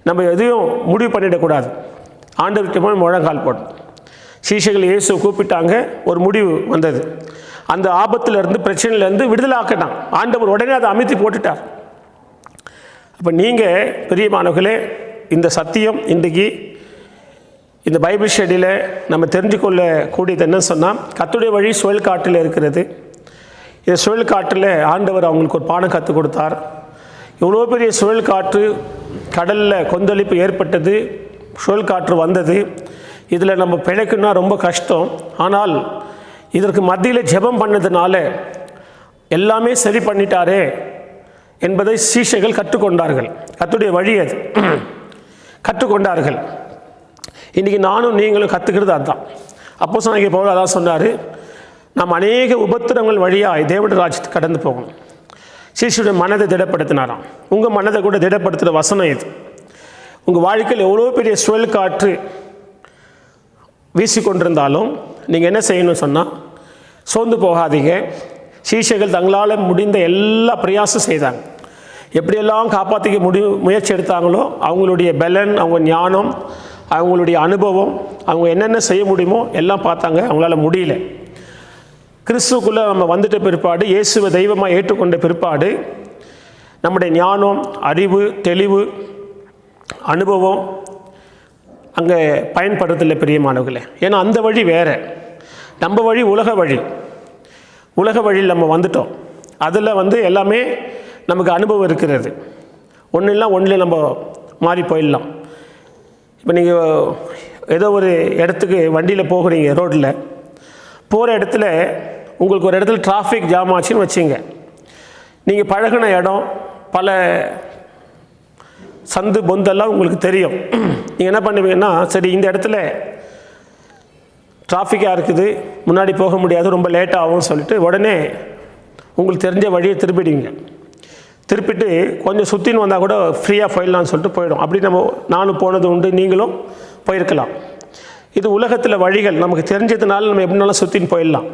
நம்ம எதையும் முடிவு பண்ணிடக்கூடாது, ஆண்டவர்கிட்ட போய் முழங்கால் போடணும். சீஷர்கள் இயேசு கூப்பிட்டாங்க, ஒரு முடிவு வந்தது. அந்த ஆபத்திலிருந்து, பிரச்சனையிலேருந்து விடுதலை ஆக்கிட்டான் ஆண்டவர். உடனே அதை அமைத்து போட்டுட்டார். அப்போ நீங்கள் பிரியமானவர்களே, இந்த சத்தியம் இன்றைக்கி இந்த பைபிள் ஸ்டடியில் நம்ம தெரிஞ்சுக்கொள்ளக்கூடியது என்னன்னு சொன்னால், கர்த்தருடைய வழி சுழல் காற்றில் இருக்கிறது. இந்த சுழல் காற்றில் ஆண்டவர் அவங்களுக்கு ஒரு பாடம் கற்றுக் கொடுத்தார். இவ்வளோ பெரிய சுழல் காற்று, கடலில் கொந்தளிப்பு ஏற்பட்டது, சுழல் காற்று வந்தது, இதில் நம்ம பிழைக்கணும்னா ரொம்ப கஷ்டம். ஆனால் இதற்கு மத்தியில் ஜெபம் பண்ணதுனால எல்லாமே சரி பண்ணிட்டாரே என்பதை சீஷர்கள் கற்றுக்கொண்டார்கள். கர்த்தருடைய வழி அது கற்றுக்கொண்டார்கள். இன்றைக்கி நானும் நீங்களும் கற்றுக்கிறது அதுதான். அப்போஸ்தலனாகிய பவுல் அதான் சொன்னார், நாம் அநேக உபத்திரங்கள் வழியாக தேவனுடைய ராஜ்யத்துக்கு கடந்து போகணும். சீஷருடைய மனதை திடப்படுத்தினாராம். உங்கள் மனதை கூட திடப்படுத்துகிற வசனம் இது. உங்கள் வாழ்க்கையில் எவ்வளோ பெரிய சுழல் காற்று வீசிக்கொண்டிருந்தாலும் நீங்கள் என்ன செய்யணும்னு சொன்னால், சோர்ந்து போகாதீங்க. சீஷர்கள் தங்களால் முடிந்த எல்லா பிரயாசம் செய்தாங்க. எப்படியெல்லாம் காப்பாற்றிக்க முயற்சி எடுத்தாங்களோ, அவங்களுடைய பலன், அவங்க ஞானம், அவங்களுடைய அனுபவம், அவங்க என்னென்ன செய்ய முடியுமோ எல்லாம் பார்த்தாங்க. அவங்களால முடியல. கிறிஸ்துக்குள்ளே நம்ம வந்துட்ட பிற்பாடு, இயேசுவை தெய்வமாக ஏற்றுக்கொண்ட பிற்பாடு, நம்முடைய ஞானம், அறிவு, தெளிவு, அனுபவம் அங்கே பயன்படுத்தலை பிரியமானவர்களே. ஏன்னா அந்த வழி வேறு, நம்ம வழி உலக வழி. உலக வழியில் நம்ம வந்துட்டோம். அதில் எல்லாமே நமக்கு அனுபவம் இருக்கிறது. ஒன்றில் நம்ம மாறி போயிடலாம். இப்போ நீங்கள் ஏதோ ஒரு இடத்துக்கு வண்டியில் போகிறீங்க, ரோட்டில் போகிற இடத்துல உங்களுக்கு ஒரு இடத்துல டிராஃபிக் ஜாம் ஆச்சுன்னு வச்சுங்க. நீங்கள் பழகின இடம், பல சந்து பொந்தெல்லாம் உங்களுக்கு தெரியும். நீங்கள் என்ன பண்ணுவீங்கன்னா, சரி இந்த இடத்துல டிராஃபிக்காக இருக்குது, முன்னாடி போக முடியாது, ரொம்ப லேட் ஆகும்னு சொல்லிட்டு உடனே உங்களுக்கு தெரிஞ்ச வழியை திருப்பிடுவீங்க. திருப்பிட்டு கொஞ்சம் சுற்றின்னு வந்தால் கூட ஃப்ரீயாக போயிடலான்னு சொல்லிட்டு போயிடும். அப்படி நானும் போனது உண்டு, நீங்களும் போயிருக்கலாம். இது உலகத்தில் வழிகள். நமக்கு தெரிஞ்சதுனால நம்ம எப்படினாலும் சுற்றின்னு போயிடலாம்.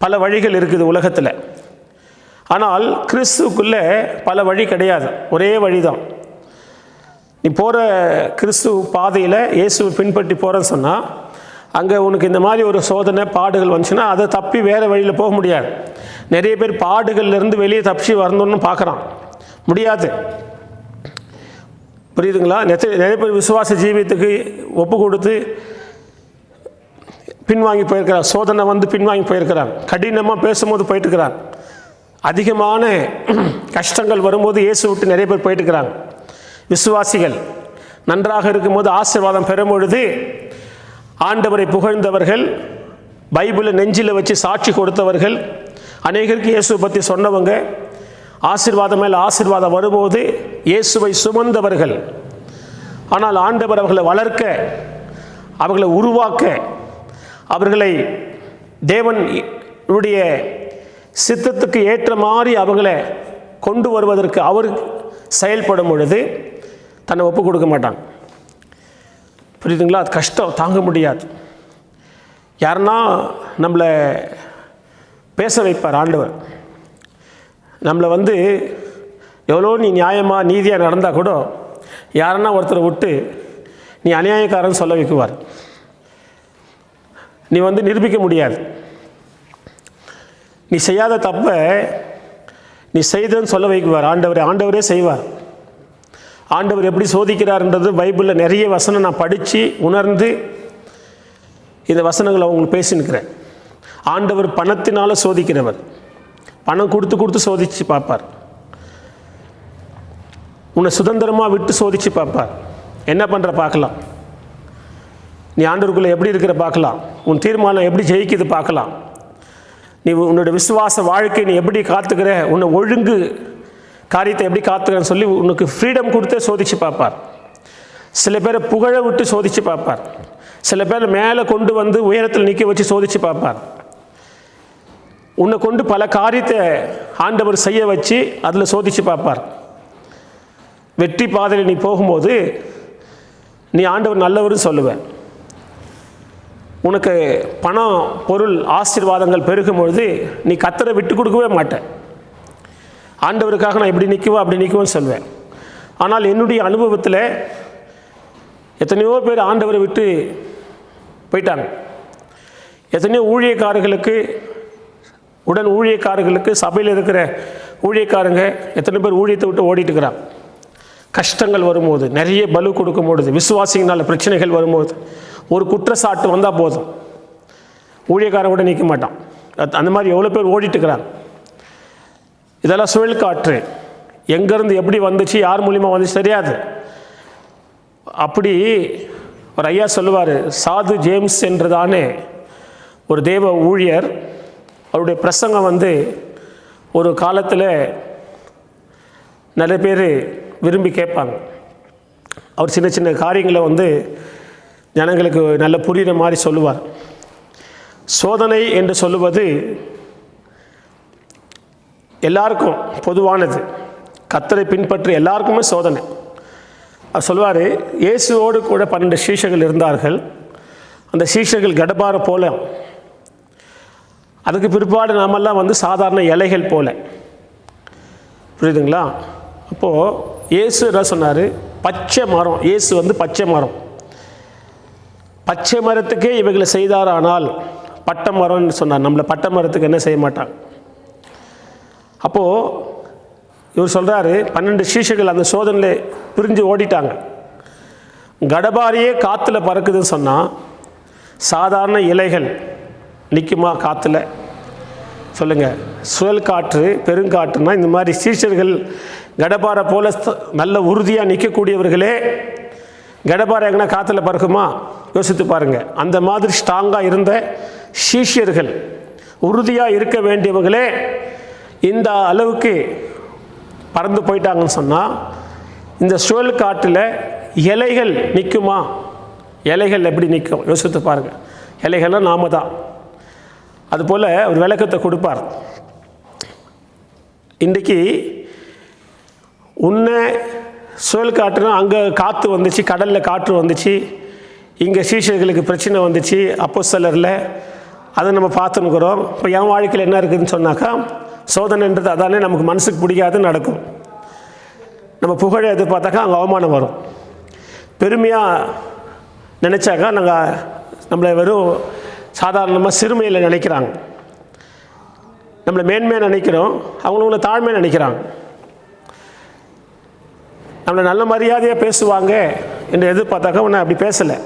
பல வழிகள் இருக்குது உலகத்தில். ஆனால் கிறிஸ்துவுக்குள்ளே பல வழி கிடையாது, ஒரே வழி தான். நீ போகிற கிறிஸ்து பாதையில் இயேசுவை பின்பற்றி போகிறேன்னு சொன்னால், அங்கே உனக்கு இந்த மாதிரி ஒரு சோதனை, பாடுகள் வந்துச்சுன்னா அதை தப்பி வேறு வழியில் போக முடியாது. நிறைய பேர் பாடுகள்லேருந்து வெளியே தப்பிச்சு வரணும்னு பார்க்குறான், முடியாது. புரியுதுங்களா? நிறைய பேர் விசுவாச ஜீவியத்துக்கு ஒப்பு கொடுத்து பின்வாங்கி போயிருக்கிறார். சோதனை பின்வாங்கி போயிருக்கிறார். கடினமாக பேசும்போது போயிட்டுருக்கிறார். அதிகமான கஷ்டங்கள் வரும்போது இயேசு விட்டு நிறைய பேர் போயிட்டுருக்கிறாங்க. விசுவாசிகள் நன்றாக இருக்கும்போது, ஆசீர்வாதம் பெறும் பொழுது ஆண்டவரை புகழ்ந்தவர்கள், பைபிளை நெஞ்சில் வச்சு சாட்சி கொடுத்தவர்கள், அநேகருக்கு இயேசுவை பற்றி சொன்னவங்க, ஆசீர்வாதம் மேலே ஆசீர்வாதம் வரும்போது இயேசுவை சுமந்தவர்கள். ஆனால் ஆண்டவர் அவர்களை வளர்க்க, அவர்களை உருவாக்க, அவர்களை தேவனுடைய சித்தத்துக்கு ஏற்ற மாதிரி அவர்களை கொண்டு வருவதற்கு அவர் செயல்படும் பொழுது தன்னை ஒப்பு கொடுக்க மாட்டான். புரியுதுங்களா? அது கஷ்டம், தாங்க முடியாது. யாருன்னா நம்மளை பேச வைப்பார் ஆண்டவர். நம்மளை எவ்வளோ நீ நியாயமாக நீதியாக நடந்தால் கூட யாருன்னா ஒருத்தரை விட்டு நீ அநியாயக்காரன்னு சொல்ல வைக்குவார். நீ நிரூபிக்க முடியாது. நீ செய்யாத தப்பை நீ செய்தன்னு சொல்ல வைக்குவார் ஆண்டவரே செய்வார். ஆண்டவர் எப்படி சோதிக்கிறார்ன்றது பைபிளில் நிறைய வசனம் நான் படித்து உணர்ந்து இந்த வசனங்களை அவங்களுக்கு பேசினுக்கிறேன். ஆண்டவர் பணத்தினால் சோதிக்கிறவர். பணம் கொடுத்து சோதித்து பார்ப்பார். உன்னை சுதந்திரமாக விட்டு சோதித்து பார்ப்பார். என்ன பண்ணுற பார்க்கலாம். நீ ஆண்டவருக்குள்ளே எப்படி இருக்கிற பார்க்கலாம். உன் தீர்மானம் எப்படி ஜெயிக்குது பார்க்கலாம். நீ உன்னோட விசுவாச வாழ்க்கை நீ எப்படி காத்துக்கிற, உன்னை ஒழுங்கு காரியத்தை எப்படி காத்துக்கிறன்னு சொல்லி உனக்கு ஃப்ரீடம் கொடுத்தே சோதித்து பார்ப்பார். சில பேரை புகழ விட்டு சோதித்து பார்ப்பார். சில பேர் மேலே கொண்டு உயரத்தில் நிற்க வச்சு சோதித்து பார்ப்பார். உன்னை கொண்டு பல காரியத்தை ஆண்டவர் செய்ய வச்சு அதில் சோதித்து பார்ப்பார். வெற்றி பாதையில் நீ போகும்போது நீ ஆண்டவர் நல்லவர்னு சொல்லுவேன். உனக்கு பணம், பொருள், ஆசீர்வாதங்கள் பெருகும்பொழுது நீ கர்த்தரை விட்டு கொடுக்கவே மாட்டேன். ஆண்டவருக்காக நான் இப்படி நிற்குவேன் அப்படி நிற்குவேன்னு சொல்வேன். ஆனால் என்னுடைய அனுபவத்தில் எத்தனையோ பேர் ஆண்டவரை விட்டு போயிட்டாங்க. எத்தனையோ ஊழியக்காரர்களுக்கு, உடன் ஊழியக்காரர்களுக்கு, சபையில் இருக்கிற ஊழியக்காரங்க எத்தனை பேர் ஊழியத்தை விட்டு ஓடிட்டு இருக்கிறாங்க. கஷ்டங்கள் வரும்போது, நிறைய பலு கொடுக்கும்பொழுது, விசுவாசிங்களால் பிரச்சனைகள் வரும்போது, ஒரு குற்றச்சாட்டு வந்தால் போதும் ஊழியக்காரன் கூட நிற்க மாட்டான். அந்த மாதிரி எவ்வளோ பேர் ஓடிட்டுருக்கிறாங்க. இதெல்லாம் சுழல் காற்று. எங்கேருந்து எப்படி வந்துச்சு, யார் மூலியமாக வந்துச்சு தெரியாது. அப்படி ஒரு ஐயா சொல்லுவார், சாது ஜேம்ஸ் என்றதானே ஒரு தேவ ஊழியர். அவருடைய பிரசங்கம் ஒரு காலத்தில் நிறைய பேர் விரும்பி கேட்பாங்க. அவர் சின்ன சின்ன காரியங்களை ஜனங்களுக்கு நல்ல புரிகிற மாதிரி சொல்லுவார். சோதனை என்று சொல்லுவது எல்லாருக்கும் பொதுவானது. கர்த்தரை பின்பற்றி எல்லாருக்குமே சோதனை. அவர் சொல்வார், இயேசுவோடு கூட 12 சீஷர்கள் இருந்தார்கள். அந்த சீஷர்கள் கடபார போல, அதுக்கு பிற்பாடு நாமெல்லாம் வந்து சாதாரண இலைகள் போல. புரியுதுங்களா? அப்போது இயேசு என்ன சொன்னார்? பச்சை மரம். இயேசு வந்து பச்சை மரம். பச்சை மரத்துக்கே இவைகளை செய்தாரானால் பட்டை மரம்னு சொன்னார். நம்மளை பட்டை மரத்துக்கு என்ன செய்ய மாட்டாங்க. அப்போது இவர் சொல்கிறாரு, 12 சீஷர்கள் அந்த சோதனையில் பிரிஞ்சு ஓடிட்டாங்க. கடபாரியே காற்றுல பறக்குதுன்னு சொன்னால் சாதாரண இலைகள் நிற்குமா காற்றுல? சொல்லுங்கள். சுழல் காற்று, பெருங்காற்றுனா இந்த மாதிரி சீஷர்கள் கடபாரை போல நல்ல உறுதியாக நிற்கக்கூடியவர்களே கடபாரை எங்கன்னா காற்றுல பறக்குமா? யோசித்து பாருங்கள். அந்த மாதிரி ஸ்ட்ராங்காக இருந்த சீஷர்கள், உறுதியாக இருக்க வேண்டியவங்களே இந்த அளவுக்கு பறந்து போயிட்டாங்கன்னு சொன்னால் இந்த சுழல் காற்றில் இலைகள் நிற்குமா? இலைகள் எப்படி நிற்கும்? யோசித்து பாருங்கள். இலைகள்லாம் நாம தான். அதுபோல் ஒரு விளக்கத்தை கொடுப்பார். இன்றைக்கி உன்னை சுழல் காற்றுனா அங்கே காற்று வந்துச்சு, கடலில் காற்று வந்துச்சு, இங்கே சீஷர்களுக்கு பிரச்சனை வந்துச்சு அப்போஸ்தலரில், அதை நம்ம பார்த்துன்னுக்குறோம். இப்போ என் வாழ்க்கையில் என்ன இருக்குதுன்னு சொன்னாக்கா, சோதனைன்றது அதானே நமக்கு மனசுக்கு பிடிக்காது நடக்கும். நம்ம புகழை எதிர்பார்த்தாக்கா அங்கே அவமானம் வரும். பெருமையாக நினச்சாக்கா நம்மளை வெறும் சாதாரணமாக சிறுமையில் நினைக்கிறாங்க. நம்மளை மேன்மையாக நினைக்கிறோம், அவங்கள தாழ்மையாக நினைக்கிறாங்க. நம்மளை நல்ல மரியாதையாக பேசுவாங்க என்று எதிர்பார்த்தாக்கா உன்னை அப்படி பேசலை,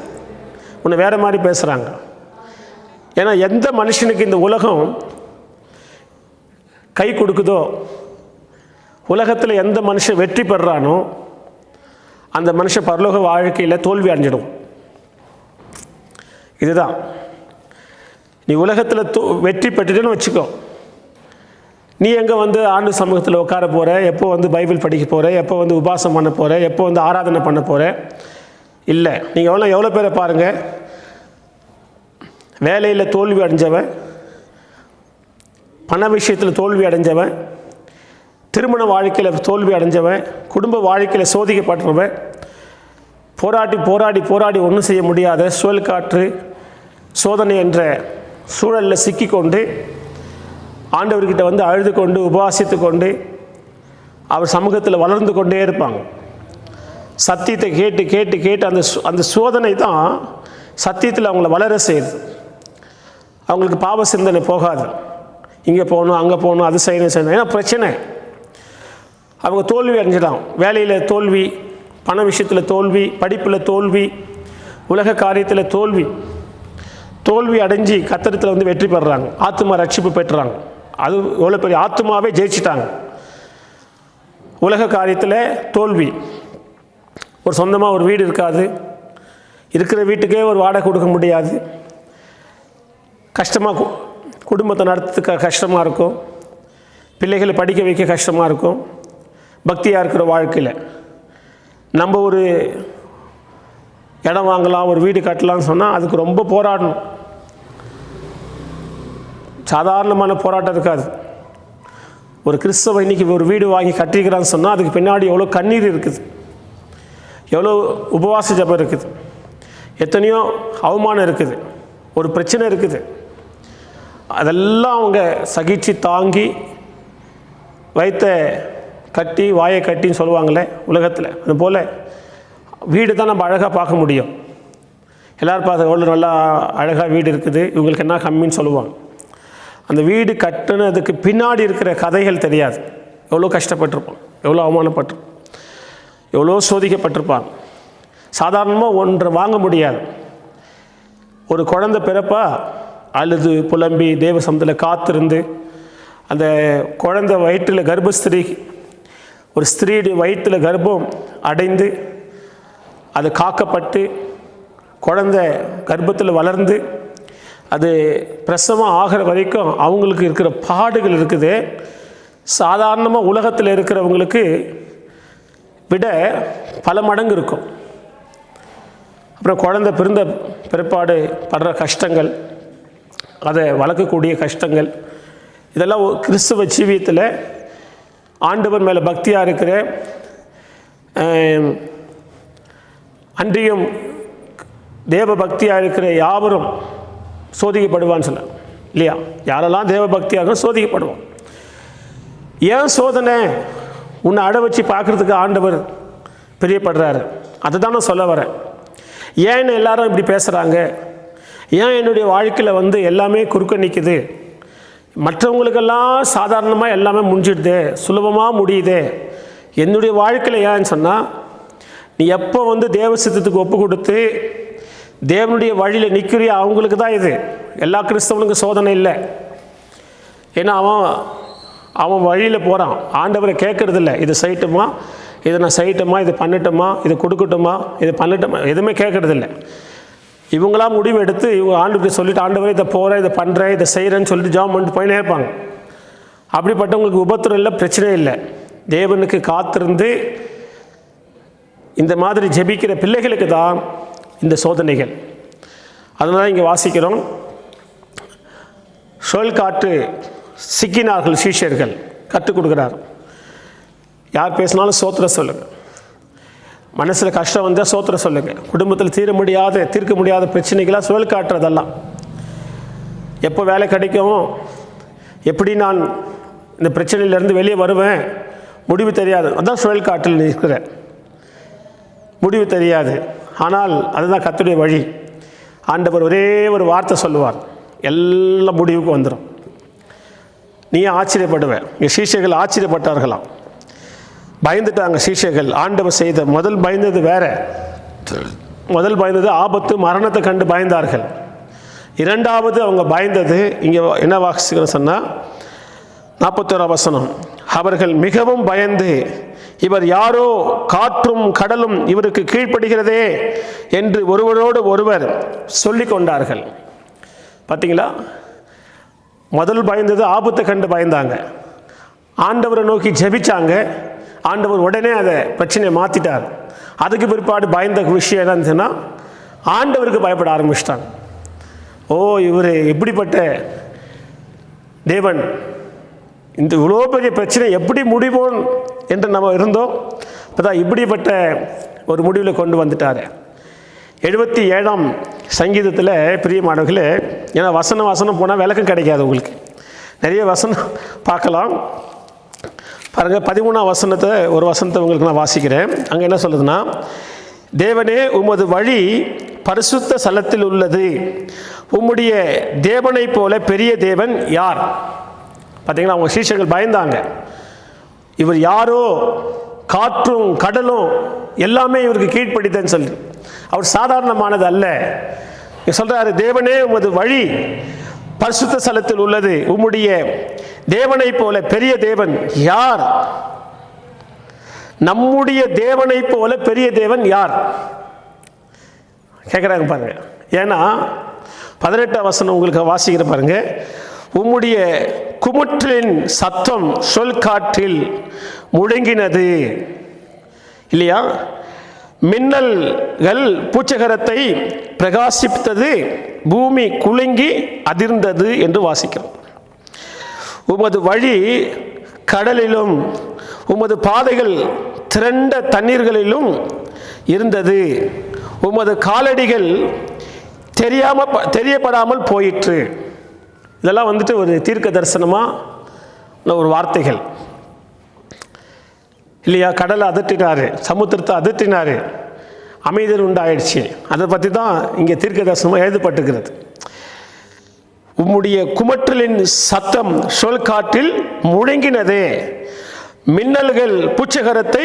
உன்னை வேறு மாதிரி பேசுகிறாங்க. ஏன்னா எந்த மனுஷனுக்கு இந்த உலகம் கை கொடுக்குதோ, உலகத்தில் எந்த மனுஷன் வெற்றி பெறுறானோ அந்த மனுஷன் பரலோக வாழ்க்கையில் தோல்வி அடைஞ்சிடும். இதுதான். நீ உலகத்தில் வெற்றி பெற்றுட்டேன்னு வச்சுக்கோ, நீ எங்கே வந்து ஆண்டு சமூகத்தில் உட்கார போகிற, எப்போ வந்து பைபிள் படிக்க போகிற, எப்போ வந்து உபாசம் பண்ண போகிற, எப்போ வந்து ஆராதனை பண்ண போகிற? இல்லை. நீங்கள் எவ்வளோ பேரை பாருங்கள், வேலையில் தோல்வி அடைஞ்சவன், பண விஷயத்தில் தோல்வி அடைஞ்சவன், திருமண வாழ்க்கையில் தோல்வி அடைஞ்சவன், குடும்ப வாழ்க்கையில் சோதிக்கப்பட்டவன், போராடி போராடி போராடி ஒன்றும் செய்ய முடியாத சுழல் காற்று சோதனை என்ற சூழலில் சிக்கிக்கொண்டு ஆண்டவர்கிட்ட வந்து அழுது கொண்டு உபவாசித்து கொண்டு அவர் சமூகத்தில் வளர்ந்து கொண்டே இருப்பாங்க. சத்தியத்தை கேட்டு கேட்டு கேட்டு அந்த சோதனை தான் சத்தியத்தில் அவங்கள வளர செய்யுது. அவங்களுக்கு பாவ சிந்தனை போகாது. இங்கே போகணும், அங்கே போகணும், அது செய்யணும். ஏன்னா பிரச்சனை. அவங்க தோல்வி அடைஞ்சிடான். வேலையில் தோல்வி, பண விஷயத்தில் தோல்வி, படிப்பில் தோல்வி, உலக காரியத்தில் தோல்வி. தோல்வி அடைஞ்சி கர்த்தரிடத்தில் வந்து வெற்றி பெறுறாங்க, ஆத்துமா ரட்சிப்பு பெற்றுறாங்க. அது எவ்வளோ பெரிய ஆத்துமாவே ஜெயிச்சிட்டாங்க. உலக காரியத்தில் தோல்வி. ஒரு சொந்தமாக ஒரு வீடு இருக்காது, இருக்கிற வீட்டுக்கே ஒரு வாடகை கொடுக்க முடியாது, கஷ்டமாக குடும்பத்தை நடத்துறதுக்கு கஷ்டமாக இருக்கும், பிள்ளைகளை படிக்க வைக்க கஷ்டமாக இருக்கும். பக்தியாக இருக்கிற வாழ்க்கையில் நம்ம ஒரு இடம் வாங்கலாம், ஒரு வீடு கட்டலாம்னு சொன்னால் அதுக்கு ரொம்ப போராடணும். சாதாரணமான போராட்டம் இருக்காது. ஒரு கிறிஸ்தவ இன்னைக்கு ஒரு வீடு வாங்கி கட்டிக்கிறான்னு சொன்னால் அதுக்கு பின்னாடி எவ்வளோ கண்ணீர் இருக்குது, எவ்வளோ உபவாச ஜபம் இருக்குது, எத்தனையோ அவமானம் இருக்குது, ஒரு பிரச்சனை இருக்குது. அதெல்லாம் அவங்க சகிச்சு தாங்கி வைத்த கட்டி வாயை கட்டின்னு சொல்லுவாங்களே உலகத்தில். அதுபோல் வீடு தான் நம்ம அழகாக பார்க்க முடியும். எல்லோரும் பார்த்து எவ்வளோ நல்லா அழகாக வீடு இருக்குது, இவங்களுக்கு என்ன கம்மின்னு சொல்லுவாங்க. அந்த வீடு கட்டுனதுக்கு பின்னாடி இருக்கிற கதைகள் தெரியாது. எவ்வளோ கஷ்டப்பட்டிருப்போம், எவ்வளோ அவமானப்பட்டிருப்போம், எவ்வளோ சோதிக்கப்பட்டிருப்பாங்க. சாதாரணமாக ஒன்றை வாங்க முடியாது. ஒரு குழந்தை பிறப்பா அழுது புலம்பி தேவ சமூகத்தில் காத்திருந்து, அந்த குழந்தை வயிற்றில் கர்ப்பஸ்திரீ, ஒரு ஸ்திரீ வயிற்றில் கர்ப்பம் அடைந்து அது காக்கப்பட்டு குழந்தை கர்ப்பத்தில் வளர்ந்து அது பிரசவம் ஆகிற வரைக்கும் அவங்களுக்கு இருக்கிற பாடுகள் இருக்குது. சாதாரணமாக உலகத்தில் இருக்கிறவங்களுக்கு விட பல மடங்கு இருக்கும். அப்புறம் குழந்தை பிற்பாடு படுற கஷ்டங்கள், அதை வளர்க்கக்கூடிய கஷ்டங்கள், இதெல்லாம் கிறிஸ்துவ ஜீவியத்தில் ஆண்டவர் மேலே பக்தியாக இருக்கிற அன்றியும் தேவ பக்தியாக இருக்கிற யாவரும் சோதிக்கப்படுவான்னு சொல்ல இல்லையா? யாரெல்லாம் தேவ பக்தியாக சோதிக்கப்படுவோம். ஏன் சோதனை? உன்னை அட வச்சு பார்க்குறதுக்கு ஆண்டவர் பிரியப்படுறாரு. அதை தான் நான் சொல்ல வரேன். ஏன் எல்லாரும் இப்படி பேசுகிறாங்க? ஏன் என்னுடைய வாழ்க்கையில் எல்லாமே குறுக்க நிற்குது? மற்றவங்களுக்கெல்லாம் சாதாரணமாக எல்லாமே முடிஞ்சிடுது, சுலபமாக முடியுது. என்னுடைய வாழ்க்கையில் ஏன்னு சொன்னால், நீ எப்போ தேவ சித்தத்துக்கு ஒப்பு கொடுத்து தேவனுடைய வழியில் நிற்கிறியா அவங்களுக்கு தான் இது. எல்லா கிறிஸ்தவனுக்கும் சோதனை இல்லை. ஏன்னா அவன் வழியில் போகிறான், ஆண்டவரை கேட்கறதில்ல. இது செய்யட்டுமா, இதை நான் செய்யட்டுமா, இது பண்ணட்டுமா, இது கொடுக்கட்டுமா, இது பண்ணட்டுமா, எதுவுமே கேட்கறதில்ல. இவங்களாம் முடிவு எடுத்து இவங்க ஆண்டவரை சொல்லிட்டு, ஆண்டவரை இதை போகிறேன், இதை பண்ணுறேன், இதை செய்கிறேன்னு சொல்லிட்டு ஜாம் பண்ணிட்டு போயினே இருப்பாங்க. அப்படிப்பட்டவங்களுக்கு உபத்திரம் இல்லை, பிரச்சனை இல்லை. தேவனுக்கு காத்திருந்து இந்த மாதிரி ஜெபிக்கிற பிள்ளைகளுக்கு தான் இந்த சோதனைகள். அதனால இங்கே வாசிக்கிறோம், சொல் காட்டு சிக்கினார்கள் சீஷர்கள். கற்றுக் கொடுக்குறார். யார் பேசினாலும் சோத்திரம் சொல்லுங்கள். மனசில் கஷ்டம் வந்தால் சோத்திரம் சொல்லுங்கள். குடும்பத்தில் தீர்க்க முடியாத பிரச்சனைகளாக சொல் காட்டுறதெல்லாம். எப்போ வேலை கிடைக்கும், எப்படி நான் இந்த பிரச்சனையிலேருந்து வெளியே வருவேன், முடிவு தெரியாது. அதுதான் சொல் காட்டில் இருக்கிற முடிவு தெரியாது. ஆனால் அதுதான் கர்த்தருடைய வழி. ஆண்டவர் ஒரே ஒரு வார்த்தை சொல்லுவார், எல்லா முடிவுக்கு வந்துடும். நீ ஆச்சரியப்படுவேன். இங்கே சீஷர்கள் ஆச்சரியப்பட்டார்களாம், பயந்துட்டாங்க. சீஷர்கள் ஆண்டவர் செய்த முதல் பயந்தது வேற. முதல் பயந்தது ஆபத்து மரணத்தை கண்டு பயந்தார்கள். இரண்டாவது அவங்க பயந்தது இங்கே என்ன வாசிக்கிறோம் சொன்னால் 41ஆம் வசனம், அவர்கள் மிகவும் பயந்து, இவர் யாரோ, காற்றும் கடலும் இவருக்கு கீழ்ப்படுகிறதே என்று ஒருவரோடு ஒருவர் சொல்லி கொண்டார்கள். பார்த்தீங்களா? முதல் பயந்தது ஆபத்தை கண்டு பயந்தாங்க. ஆண்டவரை நோக்கி ஜெபிச்சாங்க. ஆண்டவர் உடனே அதை பிரச்சனையை மாற்றிட்டார். அதுக்கு பிற்பாடு பயந்த விஷயம் என்னன்னு சொன்னால், ஆண்டவருக்கு பயப்பட ஆரம்பிச்சிட்டாங்க. ஓ, இவர் எப்படிப்பட்ட தேவன், இந்த இவ்வளோ பெரிய பிரச்சனை எப்படி முடிவோம் என்று நம்ம இருந்தோம். இப்போ தான் இப்படிப்பட்ட ஒரு முடிவில் கொண்டு வந்துட்டார். 77ஆம் சங்கீதத்தில் பிரியமானவர்களே, ஏன்னா வசனம் போனால் விளக்கம் கிடைக்காது உங்களுக்கு. நிறைய வசனம் பார்க்கலாம் பாருங்கள். 13ஆம் வசனத்தை ஒரு வசனத்தை உங்களுக்கு நான் வாசிக்கிறேன். அங்கே என்ன சொல்லுதுன்னா, தேவனே உமது வழி பரிசுத்த ஸ்தலத்தில் உள்ளது, உம்முடைய தேவனை போல பெரிய தேவன் யார்? பார்த்தீங்களா? அவங்க சீஷர்கள் பயந்தாங்க. இவர் யாரோ, காற்றும் கடலும் எல்லாமே இவருக்கு கீழ்ப்படித்தன்னு சொல்லி. அவர் சாதாரணமானது அல்ல. சொல்றாரு, தேவனே உமது வழி பரிசுத்த ஸ்தலத்தில் உள்ளது, உம்முடைய தேவனை போல பெரிய தேவன் யார்? நம்முடைய தேவனை போல பெரிய தேவன் யார் கேட்குறாங்க பாருங்க. ஏன்னா 18ஆம் வசனம் உங்களுக்கு வாசிக்கிற பாருங்க, உம்முடைய குமுற்றின் சத்தம் சொல் காற்றில் முழங்கினது இல்லையா? மின்னல்கள் பூச்சகரத்தை பிரகாசித்தது, பூமி குலுங்கி அதிர்ந்தது என்று வாசிக்கிறோம். உமது வழி கடலிலும் உமது பாதைகள் திரண்ட தண்ணீர்களிலும் இருந்தது, உமது காலடிகள் தெரியப்படாமல் போயிற்று. இதெல்லாம் ஒரு தீர்க்க தரிசனமாக ஒரு வார்த்தைகள் இல்லையா? கடலை அதட்டினார், சமுத்திரத்தை அதட்டினார், அமைதல் உண்டாயிடுச்சு. அதை பற்றி தான் இங்கே தீர்க்க தரிசனமாக எழுதப்பட்டுகிறது. உம்முடைய குமற்றலின் சத்தம் சொல் காற்றில் முழங்கினதே, மின்னல்கள் பூச்சகரத்தை